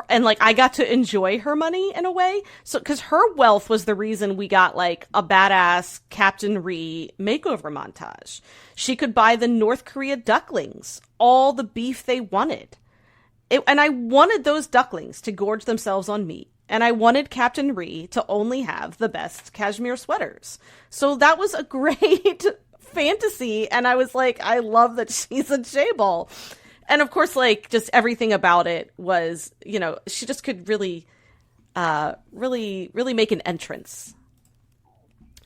And, like, I got to enjoy her money in a way. So, because her wealth was the reason we got, like, a badass Captain Ree makeover montage. She could buy the North Korea ducklings all the beef they wanted. And I wanted those ducklings to gorge themselves on meat. And I wanted Captain Ree to only have the best cashmere sweaters. So that was a great fantasy. And I was like, I love that she's a chaebol. And of course, like, just everything about it was, you know, she just could really make an entrance.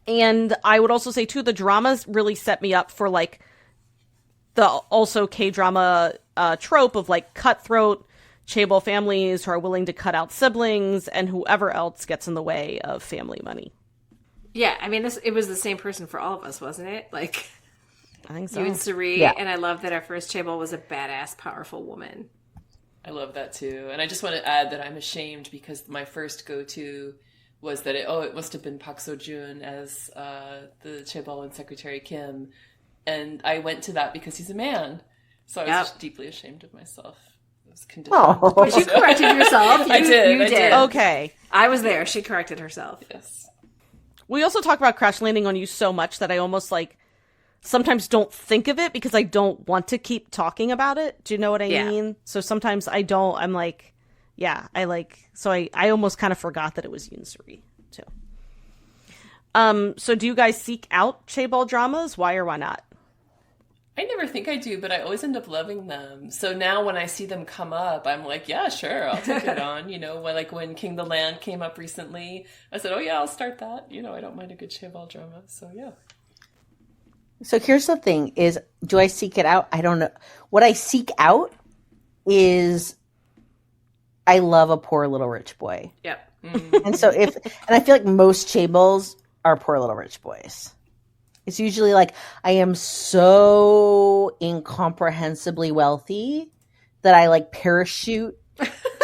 And I would also say, too, the dramas really set me up for, like, the also K-drama trope of, like, cutthroat chaebol families who are willing to cut out siblings and whoever else gets in the way of family money. Yeah, I mean, it was the same person for all of us, wasn't it? Like, I think so. Yoon Suri, Yeah. and I love that our first Chaebol was a badass, powerful woman. I love that too. And I just want to add that I'm ashamed because my first go-to was that it must have been Park Seo-joon as the Chaebol and Secretary Kim. And I went to that because he's a man. So I was just deeply ashamed of myself. I was conditioned. Oh. But you corrected yourself. I did. You did. Okay. I was there. She corrected herself. Yes. We also talk about Crash Landing on You so much that I almost like sometimes don't think of it because I don't want to keep talking about it. Do you know what I mean? So sometimes I don't. I'm like, yeah, I almost kind of forgot that it was Yoon Suri too. So do you guys seek out Chaebol dramas? Why or why not? I never think I do, but I always end up loving them. So now when I see them come up, I'm like, yeah, sure, I'll take it on. When King the Land came up recently, I said, oh yeah, I'll start that. I don't mind a good Chaebol drama. So yeah. So here's the thing is, do I seek it out? I don't know. What I seek out is I love a poor little rich boy. Yep. And I feel like most Chaebols are poor little rich boys. It's usually like, I am so incomprehensibly wealthy that I like parachute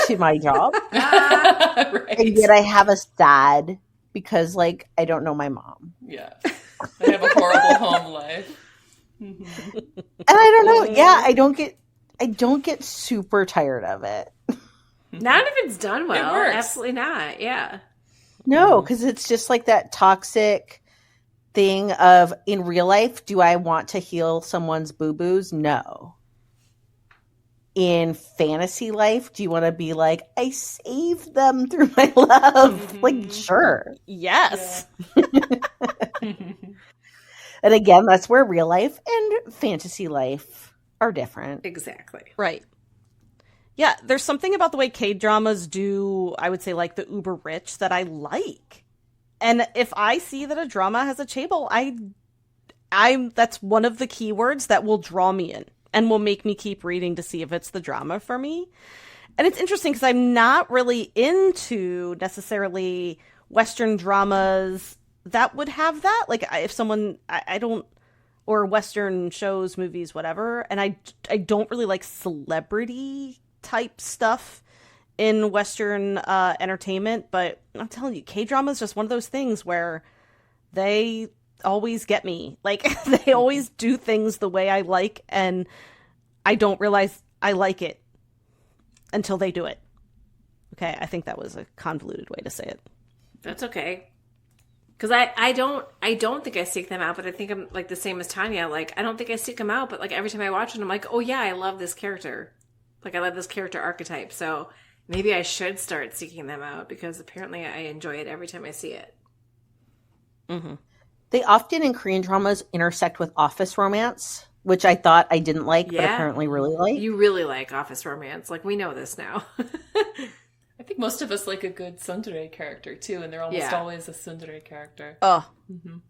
to my job. Right. And yet I have a sad because like, I don't know my mom. Yeah. I have a horrible home life. And I don't know. Yeah, I don't get super tired of it. Not if it's done well. It works. Absolutely not. Yeah. No, because it's just like that toxic thing of in real life, do I want to heal someone's boo-boos? No. In fantasy life, do you want to be like, I saved them through my love? Like, sure. Yes. And again, that's where real life and fantasy life are different. Exactly. Right. Yeah, there's something about the way K-dramas do, I would say, like, the uber rich that I like. And if I see that a drama has a Chaebol, that's one of the keywords that will draw me in and will make me keep reading to see if it's the drama for me. And it's interesting because I'm not really into necessarily Western dramas that would have that. Like, if someone, I don't, or Western shows, movies, whatever. And I don't really like celebrity type stuff in Western entertainment, but I'm telling you, K-drama is just one of those things where they always get me. Like, they always do things the way I like, and I don't realize I like it until they do it. Okay, I think that was a convoluted way to say it. That's okay. Because I don't think I seek them out, but I think I'm like the same as Tonya. Like, I don't think I seek them out, but like every time I watch it, I'm like, oh yeah, I love this character. Like, I love this character archetype. So maybe I should start seeking them out because apparently I enjoy it every time I see it. Mm-hmm. They often in Korean dramas intersect with office romance, which I thought I didn't like, but apparently really like. You really like office romance. Like, we know this now. I think most of us like a good tsundere character too, and they're almost always a tsundere character. Oh,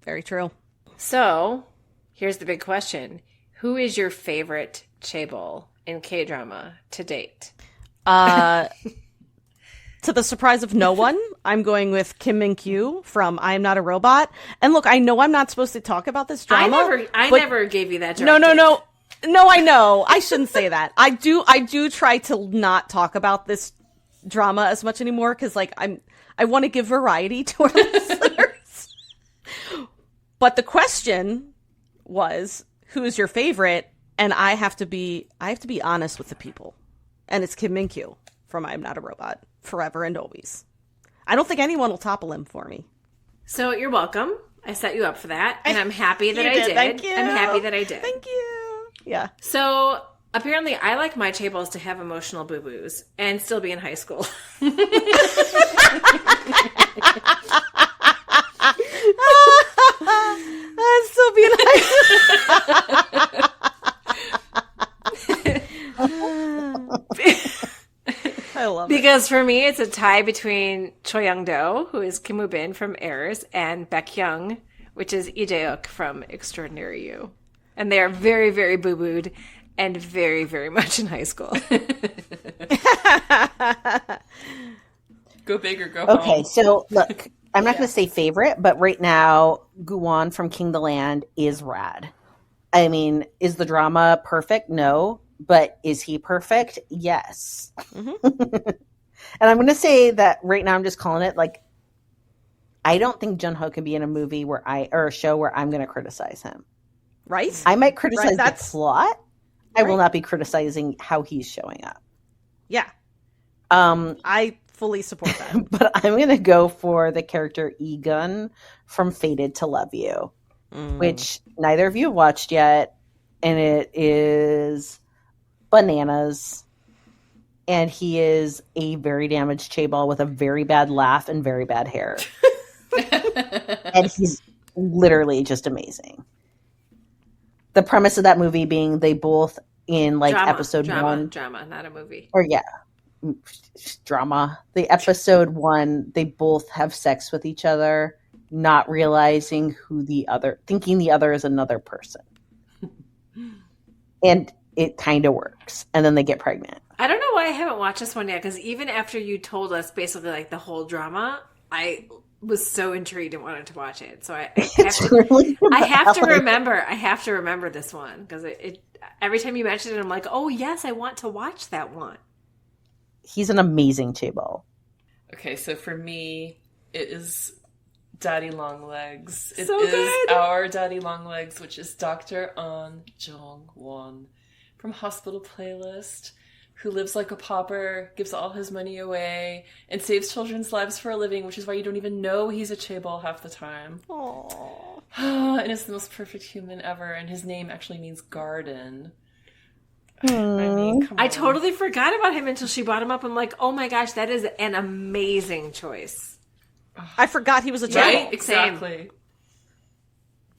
very true. So, here's the big question. Who is your favorite Chaebol in K-drama to date? To the surprise of no one, I'm going with Kim Min-kyu from I Am Not a Robot. And look, I know I'm not supposed to talk about this drama. I never gave you that No, directive. No, I know. I shouldn't say that. I do try to not talk about this drama as much anymore because like I want to give variety to our listeners. But the question was, who is your favorite? And I have to be honest with the people. And it's Kim Min-kyu from I Am Not a Robot, forever and always. I don't think anyone will topple him for me. So you're welcome. I set you up for that, and I'm happy that I did. Thank you. I'm happy that I did. Thank you. Yeah. So apparently, I like my Chaebols to have emotional boo-boos and still be in high school. I'd still be in high school. I love it. Because for me, it's a tie between Choi Young-do, who is Kim Woo-bin from Heirs, and Baek-hyung, which is Lee Jae-hyuk from Extraordinary You. And they are very, very boo-booed and very, very much in high school. Go big or go home. Okay, so look, I'm not going to say favorite, but right now, Guwon from King the Land is rad. I mean, is the drama perfect? No. But is he perfect? Yes. And I'm going to say that right now I'm just calling it, like, I don't think Jungho can be in a movie or a show where I'm going to criticize him. Right? I might criticize Right, the plot. I will not be criticizing how he's showing up. Yeah. I fully support that. But I'm going to go for the character Egun from Fated to Love You, which neither of you have watched yet. And it is bananas. And he is a very damaged Chaebol with a very bad laugh and very bad hair. And he's literally just amazing. The premise of that movie being they both in like episode one. Drama, not a movie. Or drama. The episode one, they both have sex with each other, not realizing thinking the other is another person. And it kind of works. And then they get pregnant. I don't know why I haven't watched this one yet, because even after you told us basically like the whole drama, I was so intrigued and wanted to watch it. So I have to remember this one, because it every time you mention it, I'm like, oh yes, I want to watch that one. He's an amazing Chaebol. Okay, so for me, it is Daddy Longlegs. It So is good. our Daddy Longlegs, which is Dr. An Jong-won from Hospital Playlist, who lives like a pauper, gives all his money away, and saves children's lives for a living, which is why you don't even know he's a Chaebol half the time. Aww. And is the most perfect human ever, and his name actually means garden. I mean, come on. I totally forgot about him until she brought him up. I'm like, oh my gosh, that is an amazing choice. I forgot he was a Chaebol. Right? Exactly.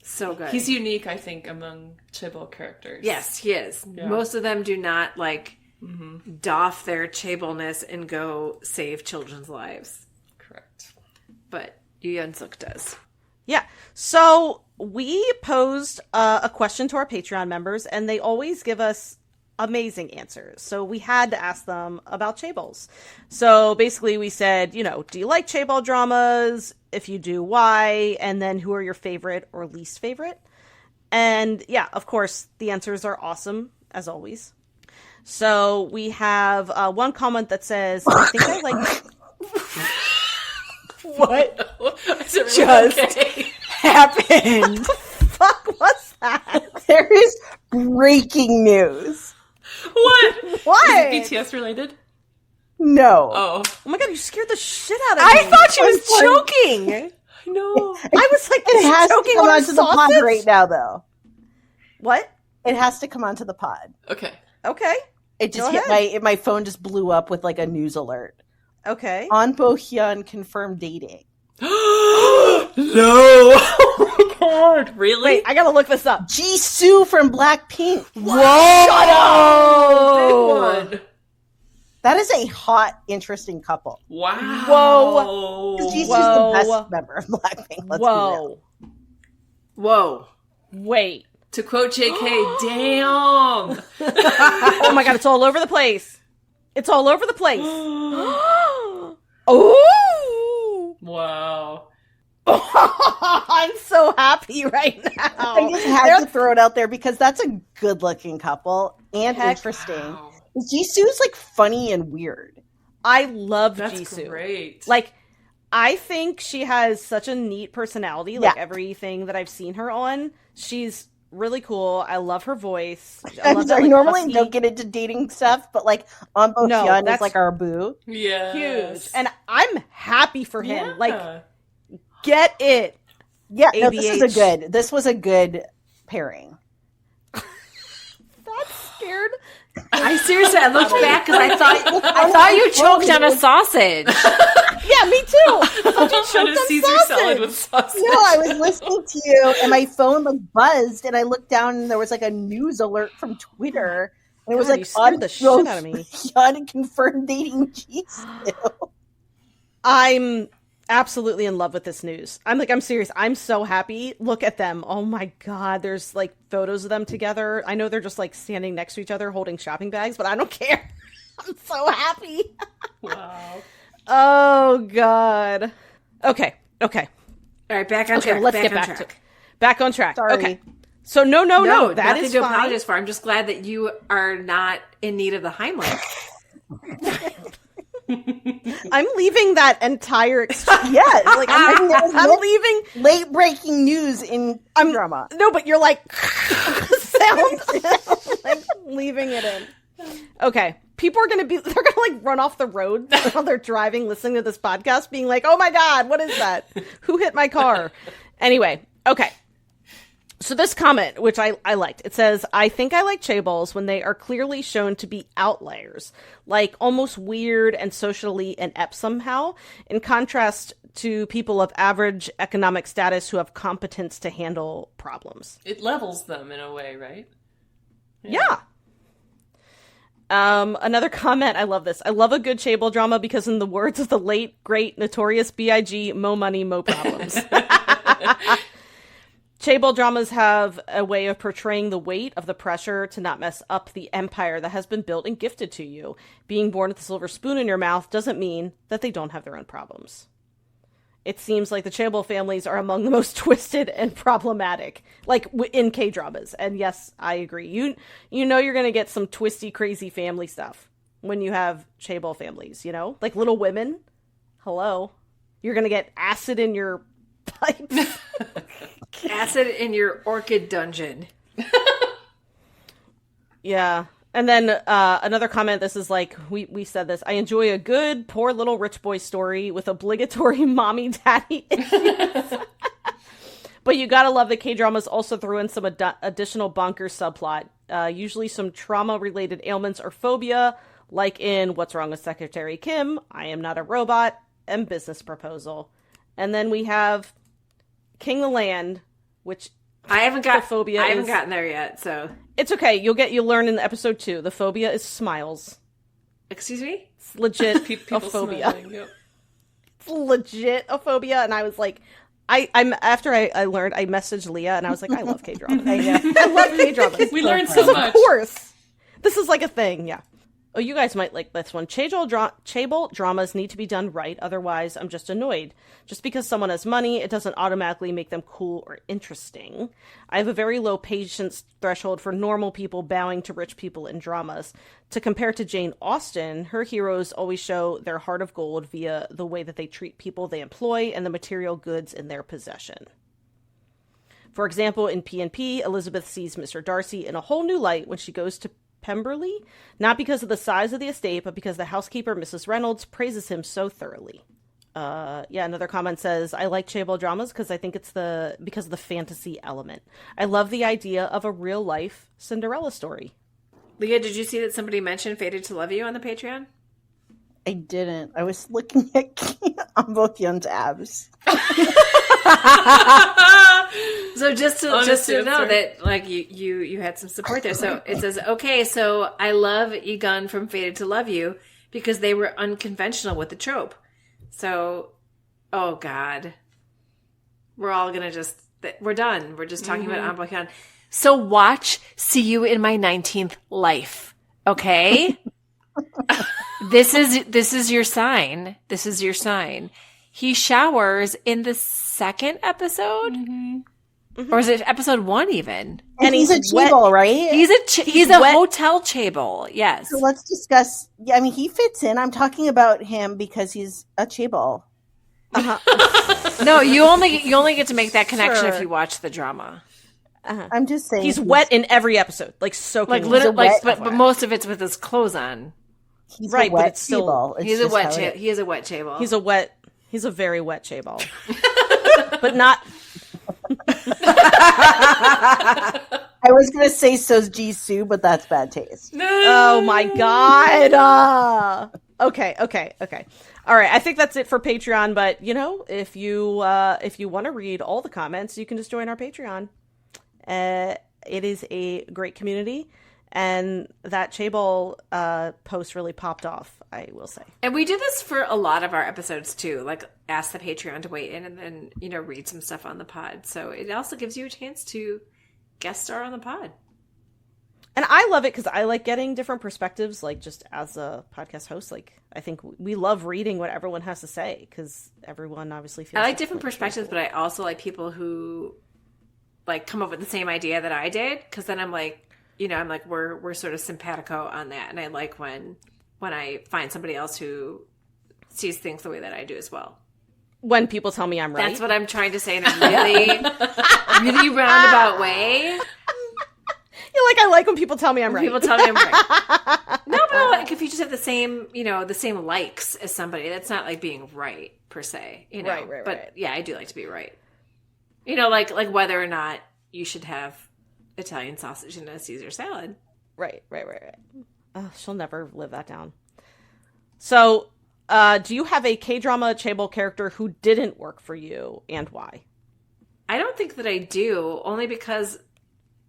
So good. He's unique, I think, among Chaebol characters. Yes, he is. Yeah. Most of them do not like doff their Chaebolness and go save children's lives. Correct. But Yu Yeon-suk does. Yeah. So we posed a question to our Patreon members, and they always give us amazing answers. So we had to ask them about Chaebols. So basically we said, do you like Chaebol dramas? If you do, why? And then who are your favorite or least favorite? And yeah, of course, the answers are awesome, as always. So we have one comment that says, I think I like... What Just happened? What the fuck was that? There is breaking news. What? What? Is it BTS related? No. Oh. Oh my god, you scared the shit out of me. I thought she was joking. I know. I was like, It has to choking come on a onto the pod sausage? right now, though. What? It has to come onto the pod. Okay. Okay. It just Go hit my phone just blew up with like a news alert. Okay. On Bo Hyun confirmed dating. No! Oh my god. Really? Wait, I gotta look this up. Jisoo from Blackpink. Whoa! Shut Big one. That is a hot, interesting couple. Wow. Whoa. Jisoo's Whoa. the best member of Blackpink. Let's be real. Whoa. Wait. To quote JK, damn. Oh my god, it's all over the place. It's all over the place. Oh! Wow. I'm so happy right now. I just had to throw it out there because that's a good-looking couple and Heck, interesting. Wow. Jisoo's like funny and weird. I love That's Jisoo. great. Like, I think she has such a neat personality. Like, everything that I've seen her on, she's really cool. I love her voice. I love that, like, normally husky... don't get into dating stuff, but like on Bo Hyun is like our boo. Yes. huge. And I'm happy for him. Yeah. Like, get it. Yeah, no, ABH. this was a good pairing. That's scared. I looked back because I thought you choked on a sausage. Yeah, me too. I thought you On choked a on Caesar sausage. salad with sausage. No, I was listening to you, and my phone like buzzed, and I looked down, and there was like a news alert from Twitter, and it was God, like you scared the shit out of me. Hyun confirmed dating Jisoo. I'm absolutely in love with this news. I'm serious. I'm so happy. Look at them. Oh my god. There's like photos of them together. I know they're just like standing next to each other holding shopping bags, but I don't care. I'm so happy. Wow. Oh god. Okay. All right, back on track. Let's get back to it. Back on track. Sorry. Okay. So no, that nothing is to fine. apologize for. I'm just glad that you are not in need of the Heimlich. I'm leaving that entire exchange. Yeah, like I'm leaving. late breaking news in drama. No, but you're like sound. I'm leaving it in. Okay. People are they're gonna like run off the road while they're driving, listening to this podcast, being like, oh my God, what is that? Who hit my car? Anyway, okay. So this comment, which I liked, it says, I think I like Chaebols when they are clearly shown to be outliers, like almost weird and socially inept somehow, in contrast to people of average economic status who have competence to handle problems. It levels them in a way, right? Yeah. Another comment, I love this. I love a good Chaebol drama because in the words of the late, great, notorious B.I.G., mo money, mo problems. Chaebol dramas have a way of portraying the weight of the pressure to not mess up the empire that has been built and gifted to you. Being born with a silver spoon in your mouth doesn't mean that they don't have their own problems. It seems like the Chaebol families are among the most twisted and problematic, like in K-dramas. And yes, I agree. You know you're going to get some twisty, crazy family stuff when you have Chaebol families, you know? Like Little Women. Hello. You're going to get acid in your pipes. Acid in your orchid dungeon. Yeah. And then another comment, this is like, we said this, I enjoy a good, poor little rich boy story with obligatory mommy-daddy issues. But you gotta love that K-dramas also threw in some additional bonkers subplot, usually some trauma-related ailments or phobia, like in What's Wrong with Secretary Kim, I Am Not a Robot, and Business Proposal. And then we have King the Land, which I haven't phobia gotten there yet, so it's okay. You'll learn in episode 2. The phobia is smiles. Excuse me? It's legit a People phobia. smiling, yep. It's legit a phobia, and I was like, after I learned, I messaged Leah, and I was like, I love K-dramas. I love K-dramas. We learned so much. Of course. This is like a thing, yeah. Oh, you guys might like this one. Chaebol dramas need to be done right, otherwise I'm just annoyed. Just because someone has money, it doesn't automatically make them cool or interesting. I have a very low patience threshold for normal people bowing to rich people in dramas. To compare to Jane Austen, her heroes always show their heart of gold via the way that they treat people they employ and the material goods in their possession. For example, in P&P, Elizabeth sees Mr. Darcy in a whole new light when she goes to Pemberley, not because of the size of the estate, but because the housekeeper, Mrs. Reynolds, praises him so thoroughly. Another comment says, I like Chaebol dramas because I think it's because of the fantasy element. I love the idea of a real life Cinderella story. Leah, did you see that somebody mentioned Fated to Love You on the Patreon? I didn't. I was looking at on both Yun's abs. So just to know that, like, you had some support there. So it says, okay, so I love Egon from Fated to Love You because they were unconventional with the trope. So, oh God, we're all gonna we're done. We're just talking about An Bokyeon. So watch See You in My 19th Life, okay? This is your sign. This is your sign. He showers in the second episode, or is it episode 1 even? And he's a Chaebol, right? He's a hotel Chaebol. Yes. So let's discuss. Yeah, I mean, he fits in. I'm talking about him because he's a Chaebol. No, you only get to make that connection if you watch the drama. I'm just saying He's wet in every episode, like soaking. Like literally, but most of it's with his clothes on. He's right, a wet but it's still Chaebol. He is a wet Chaebol. He's a very wet Chaebol. But not. I was going to say so's Jisoo, but that's bad taste. Oh my God. Okay. All right. I think that's it for Patreon. But if you want to read all the comments, you can just join our Patreon. It is a great community. And that Chaebol post really popped off, I will say. And we do this for a lot of our episodes too, like ask the Patreon to weigh in and then, read some stuff on the pod. So it also gives you a chance to guest star on the pod. And I love it because I like getting different perspectives, like just as a podcast host. Like, I think we love reading what everyone has to say because everyone obviously feels. I like different perspectives, but I also like people who like come up with the same idea that I did, because then I'm like, we're sort of simpatico on that, and I like when I find somebody else who sees things the way that I do as well. When people tell me I'm right. That's what I'm trying to say in a really, really roundabout way. You're like, I like when people tell me I'm right. People tell me I'm right. No, but like if you just have the same likes as somebody, that's not like being right per se, Right. But yeah, I do like to be right. Like whether or not you should have Italian sausage in a Caesar salad. Right. Oh, she'll never live that down. So, do you have a K-drama Chaebol character who didn't work for you, and why? I don't think that I do, only because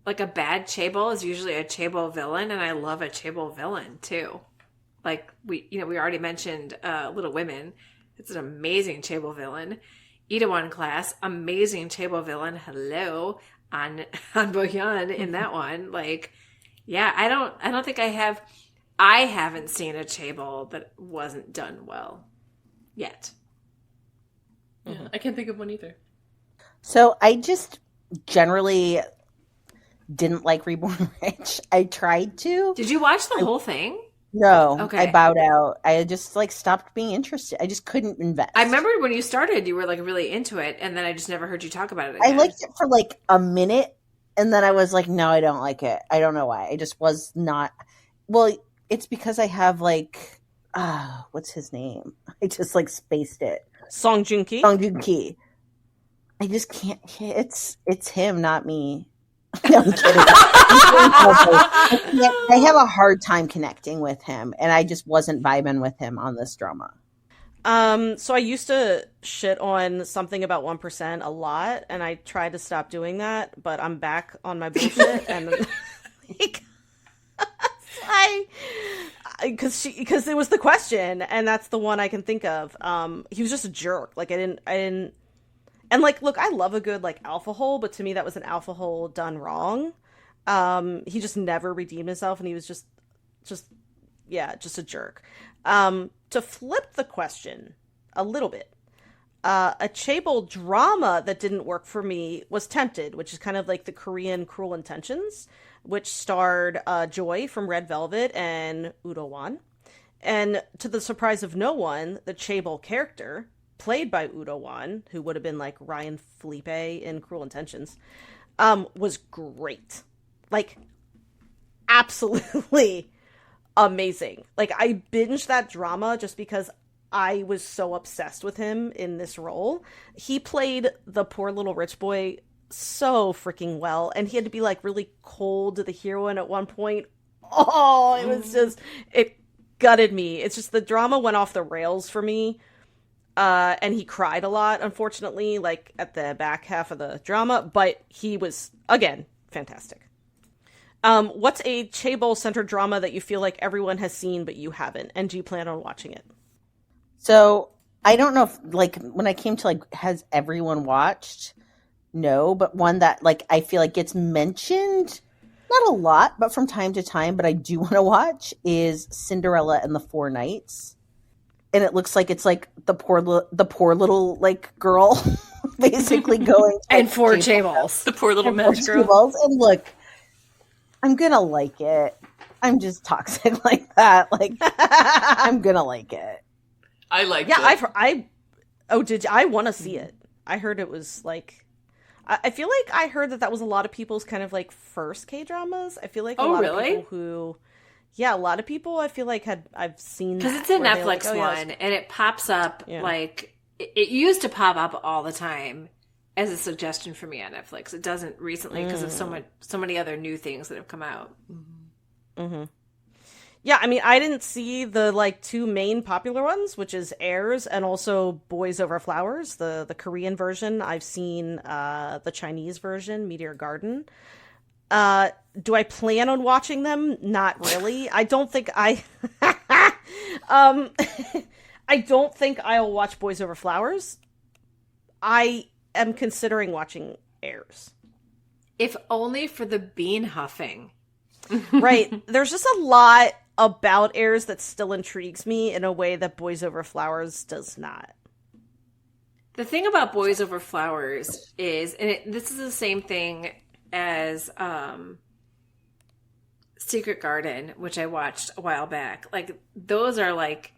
like a bad Chaebol is usually a Chaebol villain, and I love a Chaebol villain too. Like we already mentioned Little Women. It's an amazing Chaebol villain. Itaewon Class, amazing Chaebol villain. Hello on Bohyeon in that one. Like, yeah, I don't think I have. I haven't seen a Chaebol that wasn't done well yet. Yeah, I can't think of one either. So I just generally didn't like Reborn Rich. I tried to. Did you watch the whole thing? No. Okay. I bowed out. I just like stopped being interested. I just couldn't invest. I remember when you started, you were like really into it, and then I just never heard you talk about it again. I liked it for like a minute, and then I was like, no, I don't like it. I don't know why. I just was not. Well, it's because I have like, what's his name? I just like spaced it. Song Joong Ki. I just can't. It's him, not me. No, I'm kidding. I have a hard time connecting with him, and I just wasn't vibing with him on this drama. So I used to shit on Something About 1% a lot, and I tried to stop doing that, but I'm back on my bullshit, and like, because it was the question, and that's the one I can think of. He was just a jerk. Like I didn't. And, like, look, I love a good, like, alpha hole, but to me that was an alpha hole done wrong. He just never redeemed himself, and he was just a jerk. To flip the question a little bit, a Chaebol drama that didn't work for me was Tempted, which is kind of like the Korean Cruel Intentions, which starred Joy from Red Velvet and Udo Wan. And to the surprise of no one, the Chaebol character, played by Udo Wan, who would have been like Ryan Felipe in Cruel Intentions, was great. Like, absolutely amazing. Like, I binged that drama just because I was so obsessed with him in this role. He played the poor little rich boy so freaking well, and he had to be like really cold to the heroine at one point. Oh, it was just, it gutted me. It's just the drama went off the rails for me. And he cried a lot, unfortunately, like at the back half of the drama, but he was, again, fantastic. What's a Chaebol-centered drama that you feel like everyone has seen but you haven't, and do you plan on watching it? So, I don't know if, like, when I came to, like, has everyone watched? No, but one that, like, I feel like gets mentioned, not a lot, but from time to time, but I do want to watch, is Cinderella and the Four Knights. And it looks like it's like the poor little like girl, basically going and four Chaebols, the poor little magic girl. And look, I'm gonna like it. I'm just toxic like that. Like I'm gonna like it. I like. Yeah, it. I want to see it. I heard it was like. I feel like I heard that was a lot of people's kind of like first K dramas. I feel like a lot of people who. Yeah, a lot of people I feel like I've seen because it's a Netflix one, and it pops up like it used to pop up all the time as a suggestion for me on Netflix. It doesn't recently because of so many other new things that have come out. Mm-hmm. Yeah, I mean, I didn't see the like two main popular ones, which is Heirs and also Boys Over Flowers, the Korean version. I've seen the Chinese version, Meteor Garden. Do I plan on watching them? Not really. I don't think I don't think I'll watch Boys Over Flowers. I am considering watching Heirs. If only for the bean huffing. Right. There's just a lot about Heirs that still intrigues me in a way that Boys Over Flowers does not. The thing about Boys Over Flowers is, and this is the same thing as Secret Garden, which I watched a while back. Like, those are like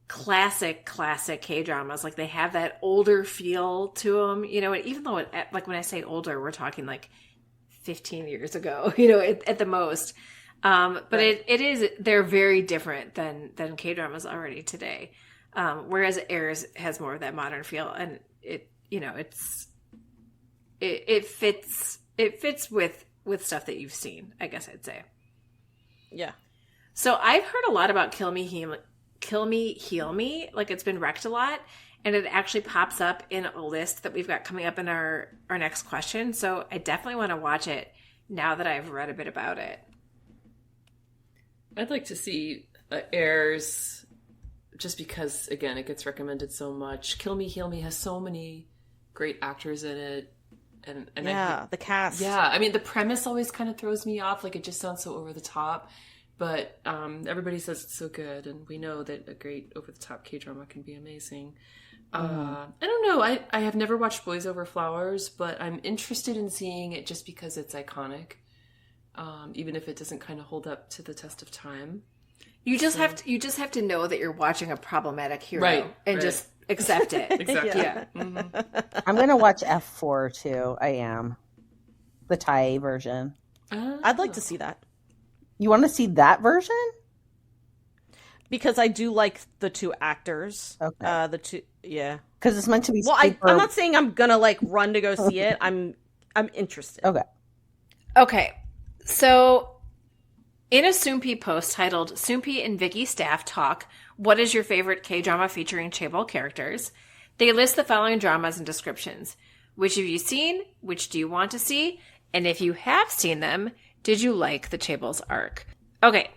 classic K-dramas. Like, they have that older feel to them, you know, even though like when I say older, we're talking like 15 years ago, you know, at the most. But right. They're very different than K-dramas already today. Whereas Airs has more of that modern feel, and it fits with stuff that you've seen, I guess I'd say. Yeah. So I've heard a lot about Kill Me, Heal Me. Like, it's been wrecked a lot, and it actually pops up in a list that we've got coming up in our next question. So I definitely want to watch it now that I've read a bit about it. I'd like to see Airs, just because, again, it gets recommended so much. Kill Me, Heal Me has so many great actors in it. And the cast. Yeah, I mean, the premise always kind of throws me off. Like, it just sounds so over the top. But everybody says it's so good, and we know that a great over-the-top K-drama can be amazing. I don't know. I have never watched Boys Over Flowers, but I'm interested in seeing it just because it's iconic, even if it doesn't kind of hold up to the test of time. You just have to know that you're watching a problematic hero, right. Just accept it. Exactly. Yeah. Mm-hmm. I'm going to watch F4 too. I am. The Thai version. I'd like to see that. You want to see that version? Because I do like the two actors. Okay. Yeah. Because it's meant to be I'm not saying I'm going to, like, run to go see it. I'm interested. Okay. So, in a Soompi post titled Soompi and Vicky Staff Talk, What is your favorite K-drama featuring Chaebol characters? They list the following dramas and descriptions. Which have you seen? Which do you want to see? And if you have seen them, did you like the Chaebol's arc? Okay,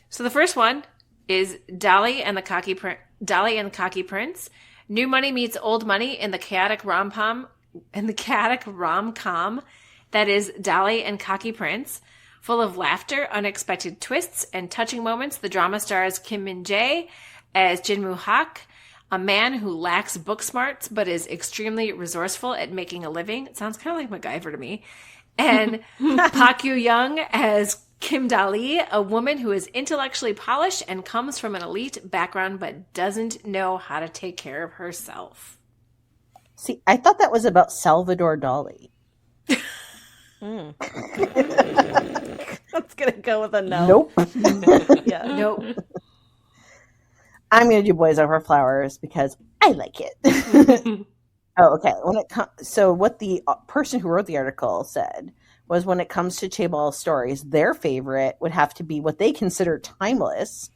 so the first one is Dolly and the Cocky Prince. New money meets old money in the chaotic rom-com. That is Dolly and Cocky Prince. Full of laughter, unexpected twists, and touching moments, the drama stars Kim Min-jae as Jinwoo Hak, a man who lacks book smarts but is extremely resourceful at making a living. It sounds kind of like MacGyver to me. And Park Yoo-young as Kim Da-lee, a woman who is intellectually polished and comes from an elite background but doesn't know how to take care of herself. See, I thought that was about Salvador Dali. That's gonna go with a no. Nope. Yeah. Nope. I'm gonna do Boys Over Flowers because I like it. Oh, okay. So what the person who wrote the article said was, when it comes to Chaebol stories, their favorite would have to be what they consider timeless,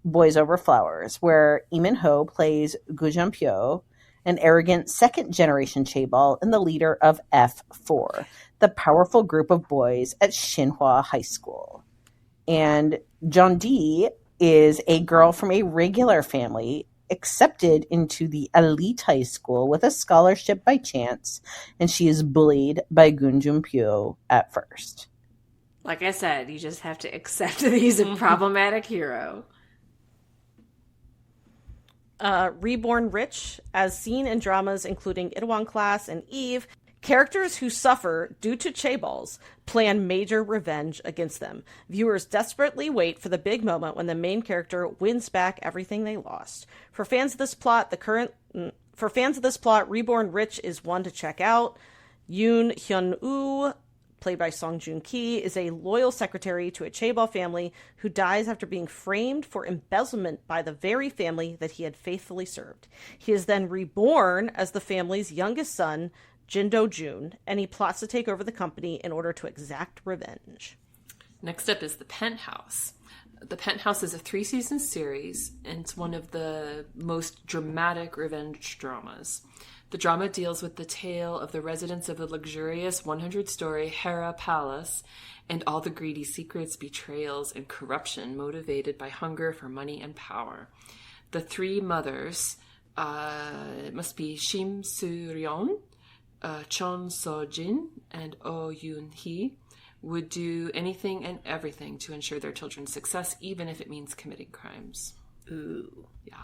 Boys Over Flowers, where Lee Min-ho plays Gu Jun-pyo, an arrogant second-generation Chaebol and the leader of F4, the powerful group of boys at Shinhwa High School. And Jeon-di is a girl from a regular family accepted into the elite high school with a scholarship by chance, and she is bullied by Gun Jun-pyo at first. Like I said, you just have to accept that he's a problematic hero. Reborn Rich, as seen in dramas including Itaewon Class and Eve, characters who suffer due to chaebols plan major revenge against them. Viewers desperately wait for the big moment when the main character wins back everything they lost. For fans of this plot, Reborn Rich is one to check out. Yoon Hyun-woo, played by Song Joon-ki, is a loyal secretary to a chaebol family who dies after being framed for embezzlement by the very family that he had faithfully served. He is then reborn as the family's youngest son, Jin Do-jun, and he plots to take over the company in order to exact revenge. Next up is The Penthouse. The Penthouse is a 3-season series, and it's one of the most dramatic revenge dramas. The drama deals with the tale of the residents of the luxurious 100-story Hera Palace and all the greedy secrets, betrayals, and corruption motivated by hunger for money and power. The three mothers, it must be Shim Soo-ryeon, Chon So-jin, and Oh Yoon-hee, would do anything and everything to ensure their children's success, even if it means committing crimes. Ooh. Yeah.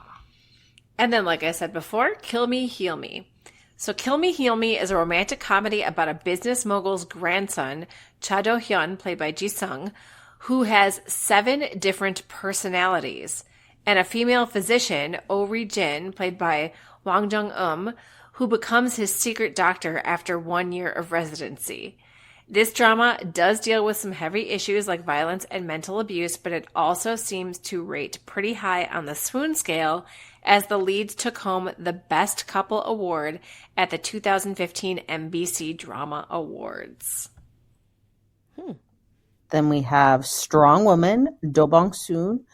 And then, like I said before, Kill Me, Heal Me. So Kill Me, Heal Me is a romantic comedy about a business mogul's grandson, Cha Do-hyun, played by Ji-sung, who has 7 different personalities, and a female physician, Oh Ri-jin, played by Wang Jung-um, who becomes his secret doctor after 1 year of residency. This drama does deal with some heavy issues like violence and mental abuse, but it also seems to rate pretty high on the swoon scale, as the leads took home the Best Couple Award at the 2015 MBC Drama Awards. Then we have Strong Woman, Do Bong Soon,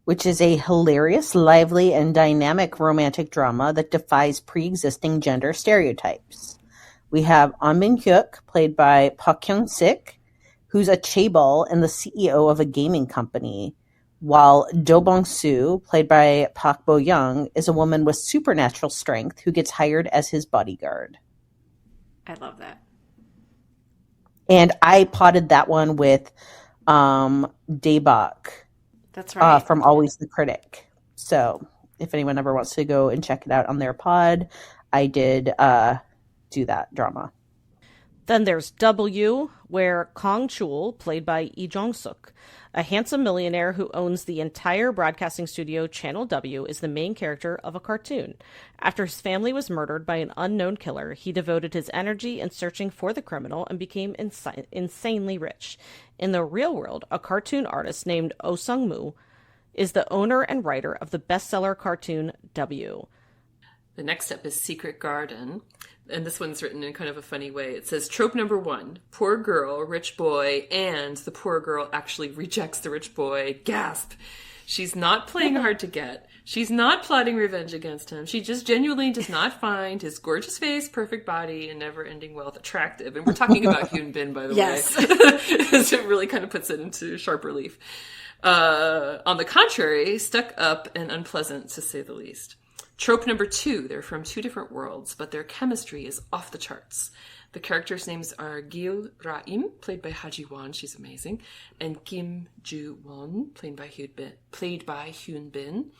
which is a hilarious, lively, and dynamic romantic drama that defies pre-existing gender stereotypes. We have An Min-hyuk, played by Park Hyung-sik, who's a chaebol and the CEO of a gaming company, while Do Bong-soo, played by Park Bo-young, is a woman with supernatural strength who gets hired as his bodyguard. I love that. And I potted that one with Daebak. That's right. From Always the Critic. So if anyone ever wants to go and check it out on their pod, I did do that drama. Then there's W, where Kong Chul, played by Lee Jong-suk, a handsome millionaire who owns the entire broadcasting studio Channel W, is the main character of a cartoon. After his family was murdered by an unknown killer, he devoted his energy in searching for the criminal and became insanely rich. In the real world, a cartoon artist named Oh Sung-moo is the owner and writer of the bestseller cartoon W. The next up is Secret Garden. And this one's written in kind of a funny way. It says, trope number 1, poor girl, rich boy, and the poor girl actually rejects the rich boy. Gasp. She's not playing hard to get. She's not plotting revenge against him. She just genuinely does not find his gorgeous face, perfect body, and never-ending wealth attractive. And we're talking about Hyun Bin, by the way. So it really kind of puts it into sharp relief. On the contrary, stuck up and unpleasant, to say the least. Trope number 2, they're from 2 different worlds, but their chemistry is off the charts. The characters' names are Gil Ra-im, played by Ha Ji-won, she's amazing, and Kim Ju-won, played by Hyun Bin.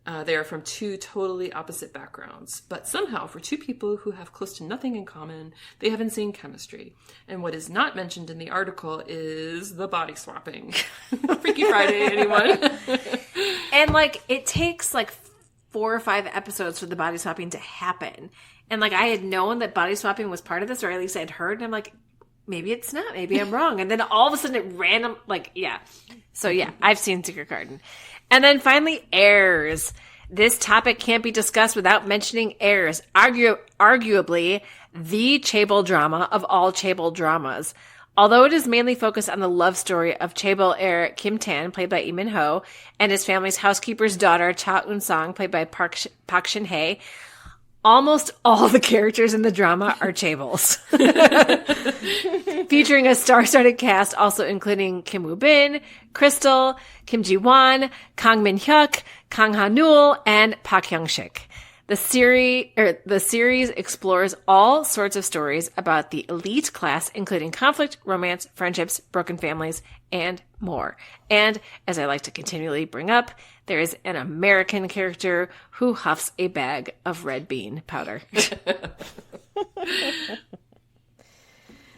They are from 2 totally opposite backgrounds, but somehow for 2 people who have close to nothing in common, they have insane chemistry. And what is not mentioned in the article is the body swapping. Freaky Friday, anyone? And it takes 4 or 5 episodes for the body swapping to happen. And I had known that body swapping was part of this, or at least I'd heard, and I'm like, maybe it's not, maybe I'm wrong. And then all of a sudden it random, So yeah, I've seen Secret Garden. And then finally, Heirs. This topic can't be discussed without mentioning Heirs, arguably the Chaebol drama of all Chaebol dramas. Although it is mainly focused on the love story of Chaebol heir Kim Tan, played by Lee Min-ho, and his family's housekeeper's daughter, Cha Eun-sang, played by Park Shin-hye, almost all the characters in the drama are Chaebols. Featuring a star-studded cast also including Kim Woo-bin, Crystal, Kim Ji-won, Kang Min-hyuk, Kang Ha-nul, and Park Hyung-sik. The series explores all sorts of stories about the elite class, including conflict, romance, friendships, broken families, and more. And, as I like to continually bring up, there is an American character who huffs a bag of red bean powder.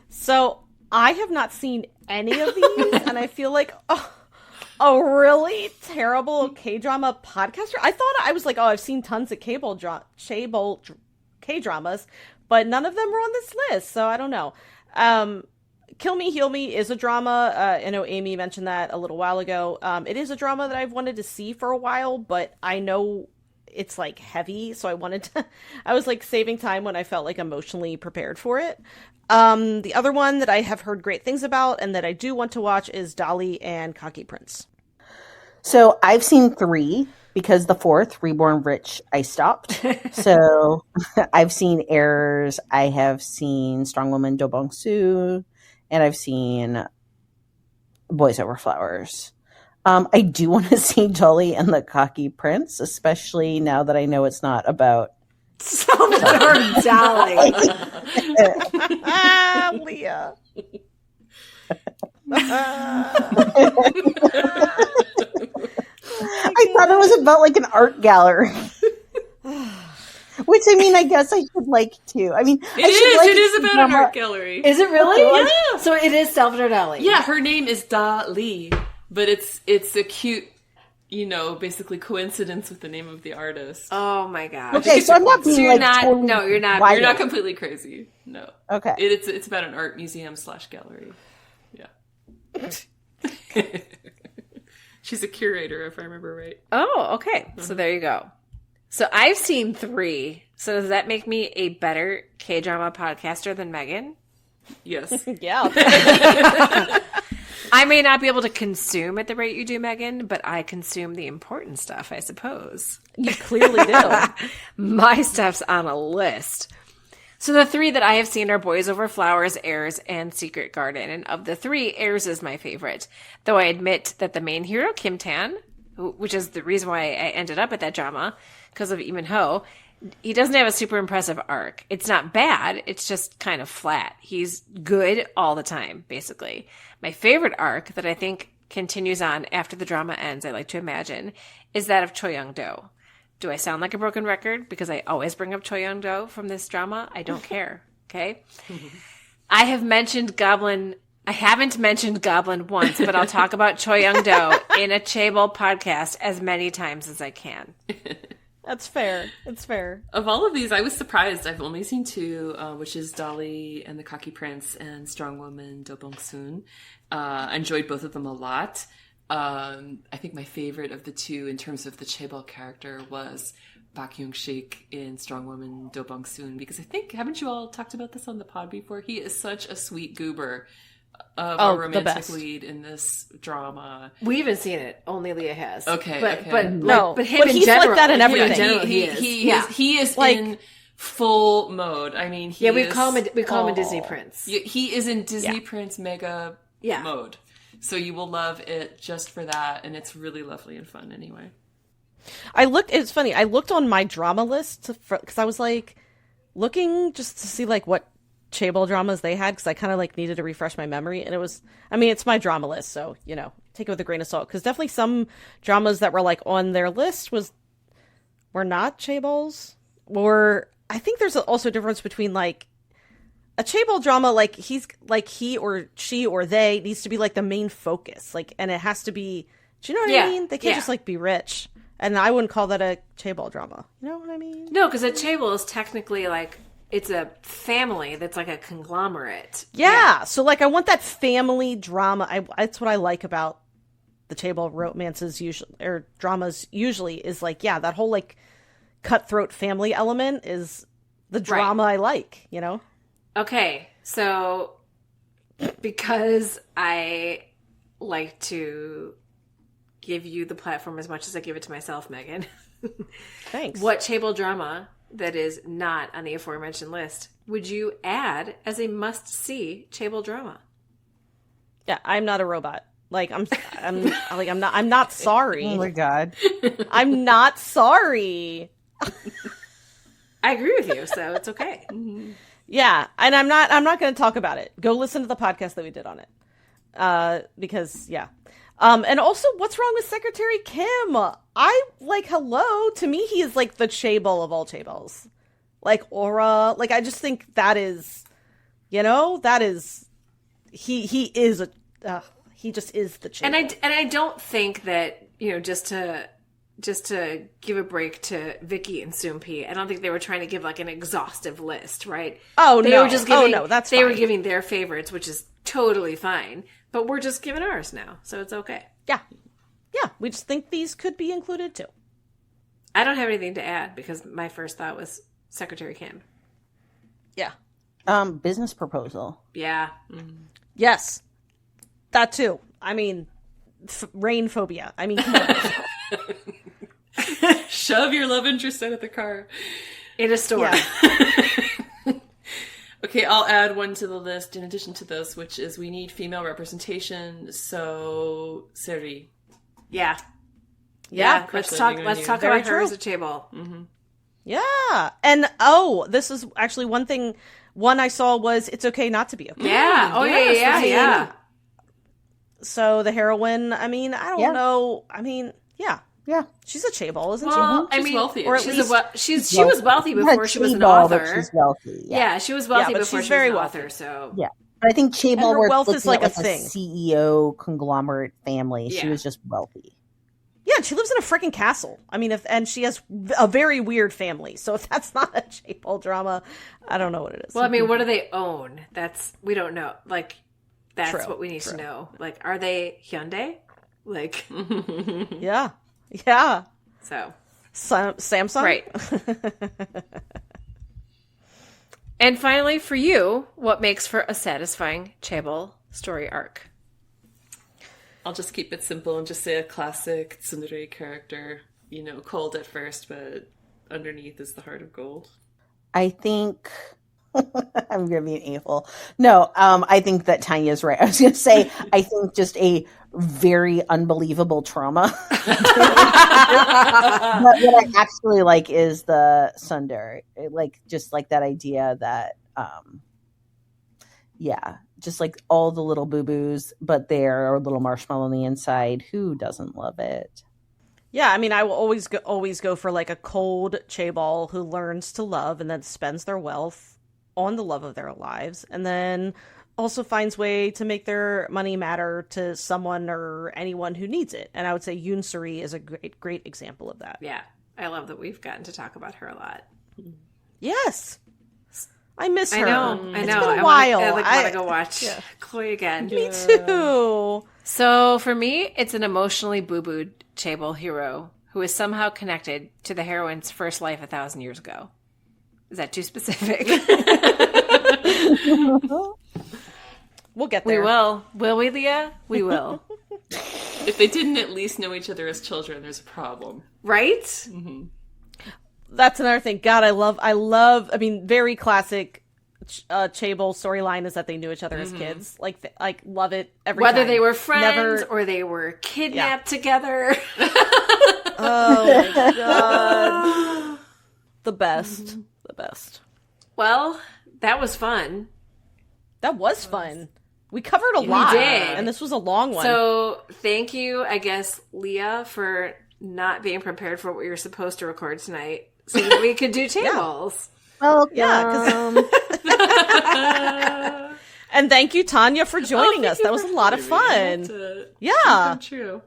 So, I have not seen any of these, and I feel like... a really terrible K-drama podcaster. I thought I was I've seen tons of Chaebol K-dramas, but none of them were on this list, so I don't know. Kill Me, Heal Me is a drama. I know Amy mentioned that a little while ago. It is a drama that I've wanted to see for a while, but I know it's heavy, so I was saving time when I felt emotionally prepared for it. The other one that I have heard great things about and that I do want to watch is Dolly and Cocky Prince. So I've seen 3 because the 4th, Reborn Rich, I stopped. So I've seen Heirs, I have seen Strong Woman, Do Bong Soon, and I've seen Boys Over Flowers. I do want to see Dolly and the Cocky Prince, especially now that I know it's not about Salvador Dolly. Leah. I thought it was about an art gallery. Which, I mean, I guess I should like too. I mean, It is about an art gallery. Is it really? Yeah. So it is Salvador Dali. Yeah, her name is Dali, but it's a cute, basically coincidence with the name of the artist. Oh my god. Okay, so I'm not being you're like not. totally No, you're not. wild. You're not completely crazy. No. Okay. It's about an art museum / gallery. Yeah. She's a curator, if I remember right. Oh, okay. So there you go. So I've seen 3. So does that make me a better K-drama podcaster than Megan? Yes. Yeah. I may not be able to consume at the rate you do, Megan, but I consume the important stuff, I suppose. You clearly do. My stuff's on a list. So the 3 that I have seen are Boys Over Flowers, Heirs, and Secret Garden. And of the 3, Heirs is my favorite. Though I admit that the main hero, Kim Tan, which is the reason why I ended up at that drama, because of Lee Min-ho, he doesn't have a super impressive arc. It's not bad. It's just kind of flat. He's good all the time, basically. My favorite arc that I think continues on after the drama ends, I like to imagine, is that of Choi Young-do. Do I sound like a broken record? Because I always bring up Choi Young-do from this drama. I don't care. Okay? I haven't mentioned Goblin once, but I'll talk about Choi Young-do in a Chaebol podcast as many times as I can. That's fair. It's fair. Of all of these, I was surprised. I've only seen 2, which is Dolly and the Cocky Prince and Strong Woman Do Bong Soon. I enjoyed both of them a lot. I think my favorite of the 2 in terms of the Chaebol character was Bak Young-sik in Strong Woman Do Bong Soon, because I think, haven't you all talked about this on the pod before? He is such a sweet goober of a romantic lead in this drama. We haven't seen it. Only Leah has. Okay, but no, but him but in he's general, like that in everything. In general, He is like, in full mode. I mean, we call him a Disney Prince. He is in Disney Prince mega mode. So you will love it just for that, and it's really lovely and fun anyway. It's funny, I looked on my drama list because I was like looking just to see like what Chaebol dramas they had, because I kind of like needed to refresh my memory, and it's my drama list, so take it with a grain of salt, because definitely some dramas that were like on their list were not Chaebol's, or I think there's also a difference between like a Chaebol drama, like he or she or they needs to be like the main focus, like, and it has to be, do you know what I mean? They can't just like be rich, and I wouldn't call that a Chaebol drama. You know what I mean? No, because a Chaebol is technically like, it's a family that's like a conglomerate. Yeah. So like I want that family drama. That's what I like about the Chaebol romances usually, or dramas usually, is like, that whole like cutthroat family element is the drama I like, Okay, so because I like to give you the platform as much as I give it to myself, Megan. Thanks. What Chaebol drama that is not on the aforementioned list would you add as a must-see Chaebol drama? Yeah, I'm not a robot. Like I'm not sorry. Oh my god. I'm not sorry. I agree with you, so it's okay. Yeah, and I'm not going to talk about it. Go listen to the podcast that we did on it. Because and also, what's wrong with Secretary Kim? Hello, to me he is like the Chaebol of all Chaebols. Like aura, like I just think that is, he just is the Chaebol. And I don't think that, just to give a break to Vicky and Soompi, I don't think they were trying to give like an exhaustive list, right? They were just giving, they were giving their favorites, which is totally fine. But we're just giving ours now, so it's okay. Yeah. Yeah, we just think these could be included too. I don't have anything to add because my first thought was Secretary Kim. Yeah. Business proposal. Yeah. Yes. That too. I mean, rain phobia. I mean, come on. Shove your love interest out of the car. In a store. Yeah. Okay, I'll add one to the list in addition to this, which is we need female representation. So, Seri. Yeah. Let's talk about her as a Chaebol. Mm-hmm. Yeah. And this is actually one I saw was It's Okay Not to Be Okay. Yeah. Oh, yeah. So the heroine, I mean, I don't know. I mean, yeah. Yeah. She's a Chaebol, isn't Well, she? I mean, wealthy. or at She's least she was wealthy before she was an Chaebol, but author. she's wealthy. Yeah, she was wealthy Yeah, but before she's she was very an wealthy. author. So Yeah. But I think And Chaebol her was wealth looking is like at a thing. CEO conglomerate family. She Yeah. was just wealthy. Yeah, and she lives in a freaking castle. I mean, and she has a very weird family. So if that's not a Chaebol drama, I don't know what it is. well, I mean, what do they own? We don't know. Like, that's True, what we need to know. Like, are they Hyundai? Like, Yeah. Yeah. so. Samsung? Right. And finally, for you, what makes for a satisfying Chaebol story arc? I'll just keep it simple and just say a classic tsundere character. You know, cold at first, but underneath is the heart of gold. I think I'm going to be an a-hole. No, I think that Tanya's right. I was going to say, I think just a very unbelievable trauma. But what I actually like is the tsundere. Just like that idea that, just like all the little boo-boos, but they're a little marshmallow on the inside. Who doesn't love it? Yeah, I mean, I will always go for like a cold Chaebol who learns to love and then spends their wealth on the love of their lives, and then also finds way to make their money matter to someone or anyone who needs it. And I would say Yoon-suri is a great example of that. Yeah. I love that we've gotten to talk about her a lot. Yes. I miss her. I know. It's been a while. I want to go watch Chloe again. Me too. So for me, it's an emotionally boo-booed Chaebol hero who is somehow connected to the heroine's first life 1,000 years ago. Is that too specific? We'll get We there. will. Will we, Leah? We will. If they didn't at least know each other as children, there's a problem. Right? Mm-hmm. That's another thing. God, I love, I mean, very classic Chaebol storyline is that they knew each other as kids. Like love it every Whether time. they were friends Never... or they were kidnapped together. Oh my God. The best. The best. Well, that was fun. That was fun. We covered a lot. did. And this was a long one. So thank you, I guess, Leah, for not being prepared for what you were supposed to record tonight so that we could do tables. Well, yeah. And thank you, Tonya, for joining us. That was a lot of fun. Yeah. True.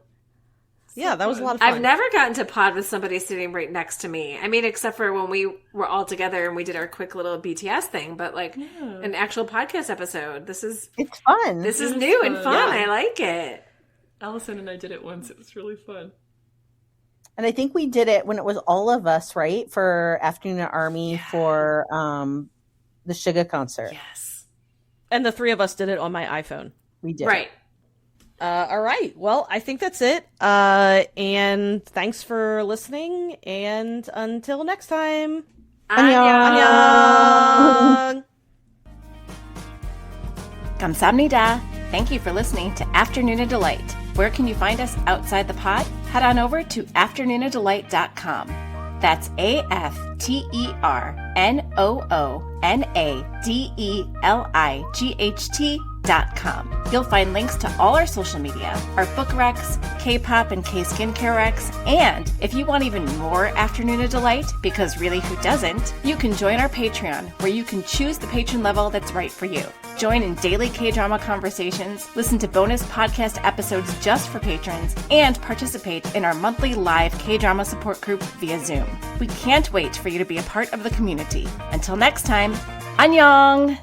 Yeah, that was a lot of fun. I've never gotten to pod with somebody sitting right next to me. I mean, except for when we were all together and we did our quick little BTS thing, but like an actual podcast episode. It's fun. This is new and fun. Yeah. I like it. Allison and I did it once. It was really fun. And I think we did it when it was all of us, right? For AfterNoona Army for the Suga concert. Yes. And the three of us did it on my iPhone. We did. Right. All right. Well, I think that's it. And thanks for listening. And until next time. Annyeong. Annyeong. Kamsahamnida. Thank you for listening to AfterNoona Delight. Where can you find us outside the pod? Head on over to afternoonadelight.com. That's AfterNoonaDelight.com. You'll find links to all our social media, our book recs, K-pop and K-skincare recs, and if you want even more AfterNoona Delight, because really who doesn't, you can join our Patreon, where you can choose the patron level that's right for you. Join in daily K-drama conversations, listen to bonus podcast episodes just for patrons, and participate in our monthly live K-drama support group via Zoom. We can't wait for you to be a part of the community. Until next time, annyeong!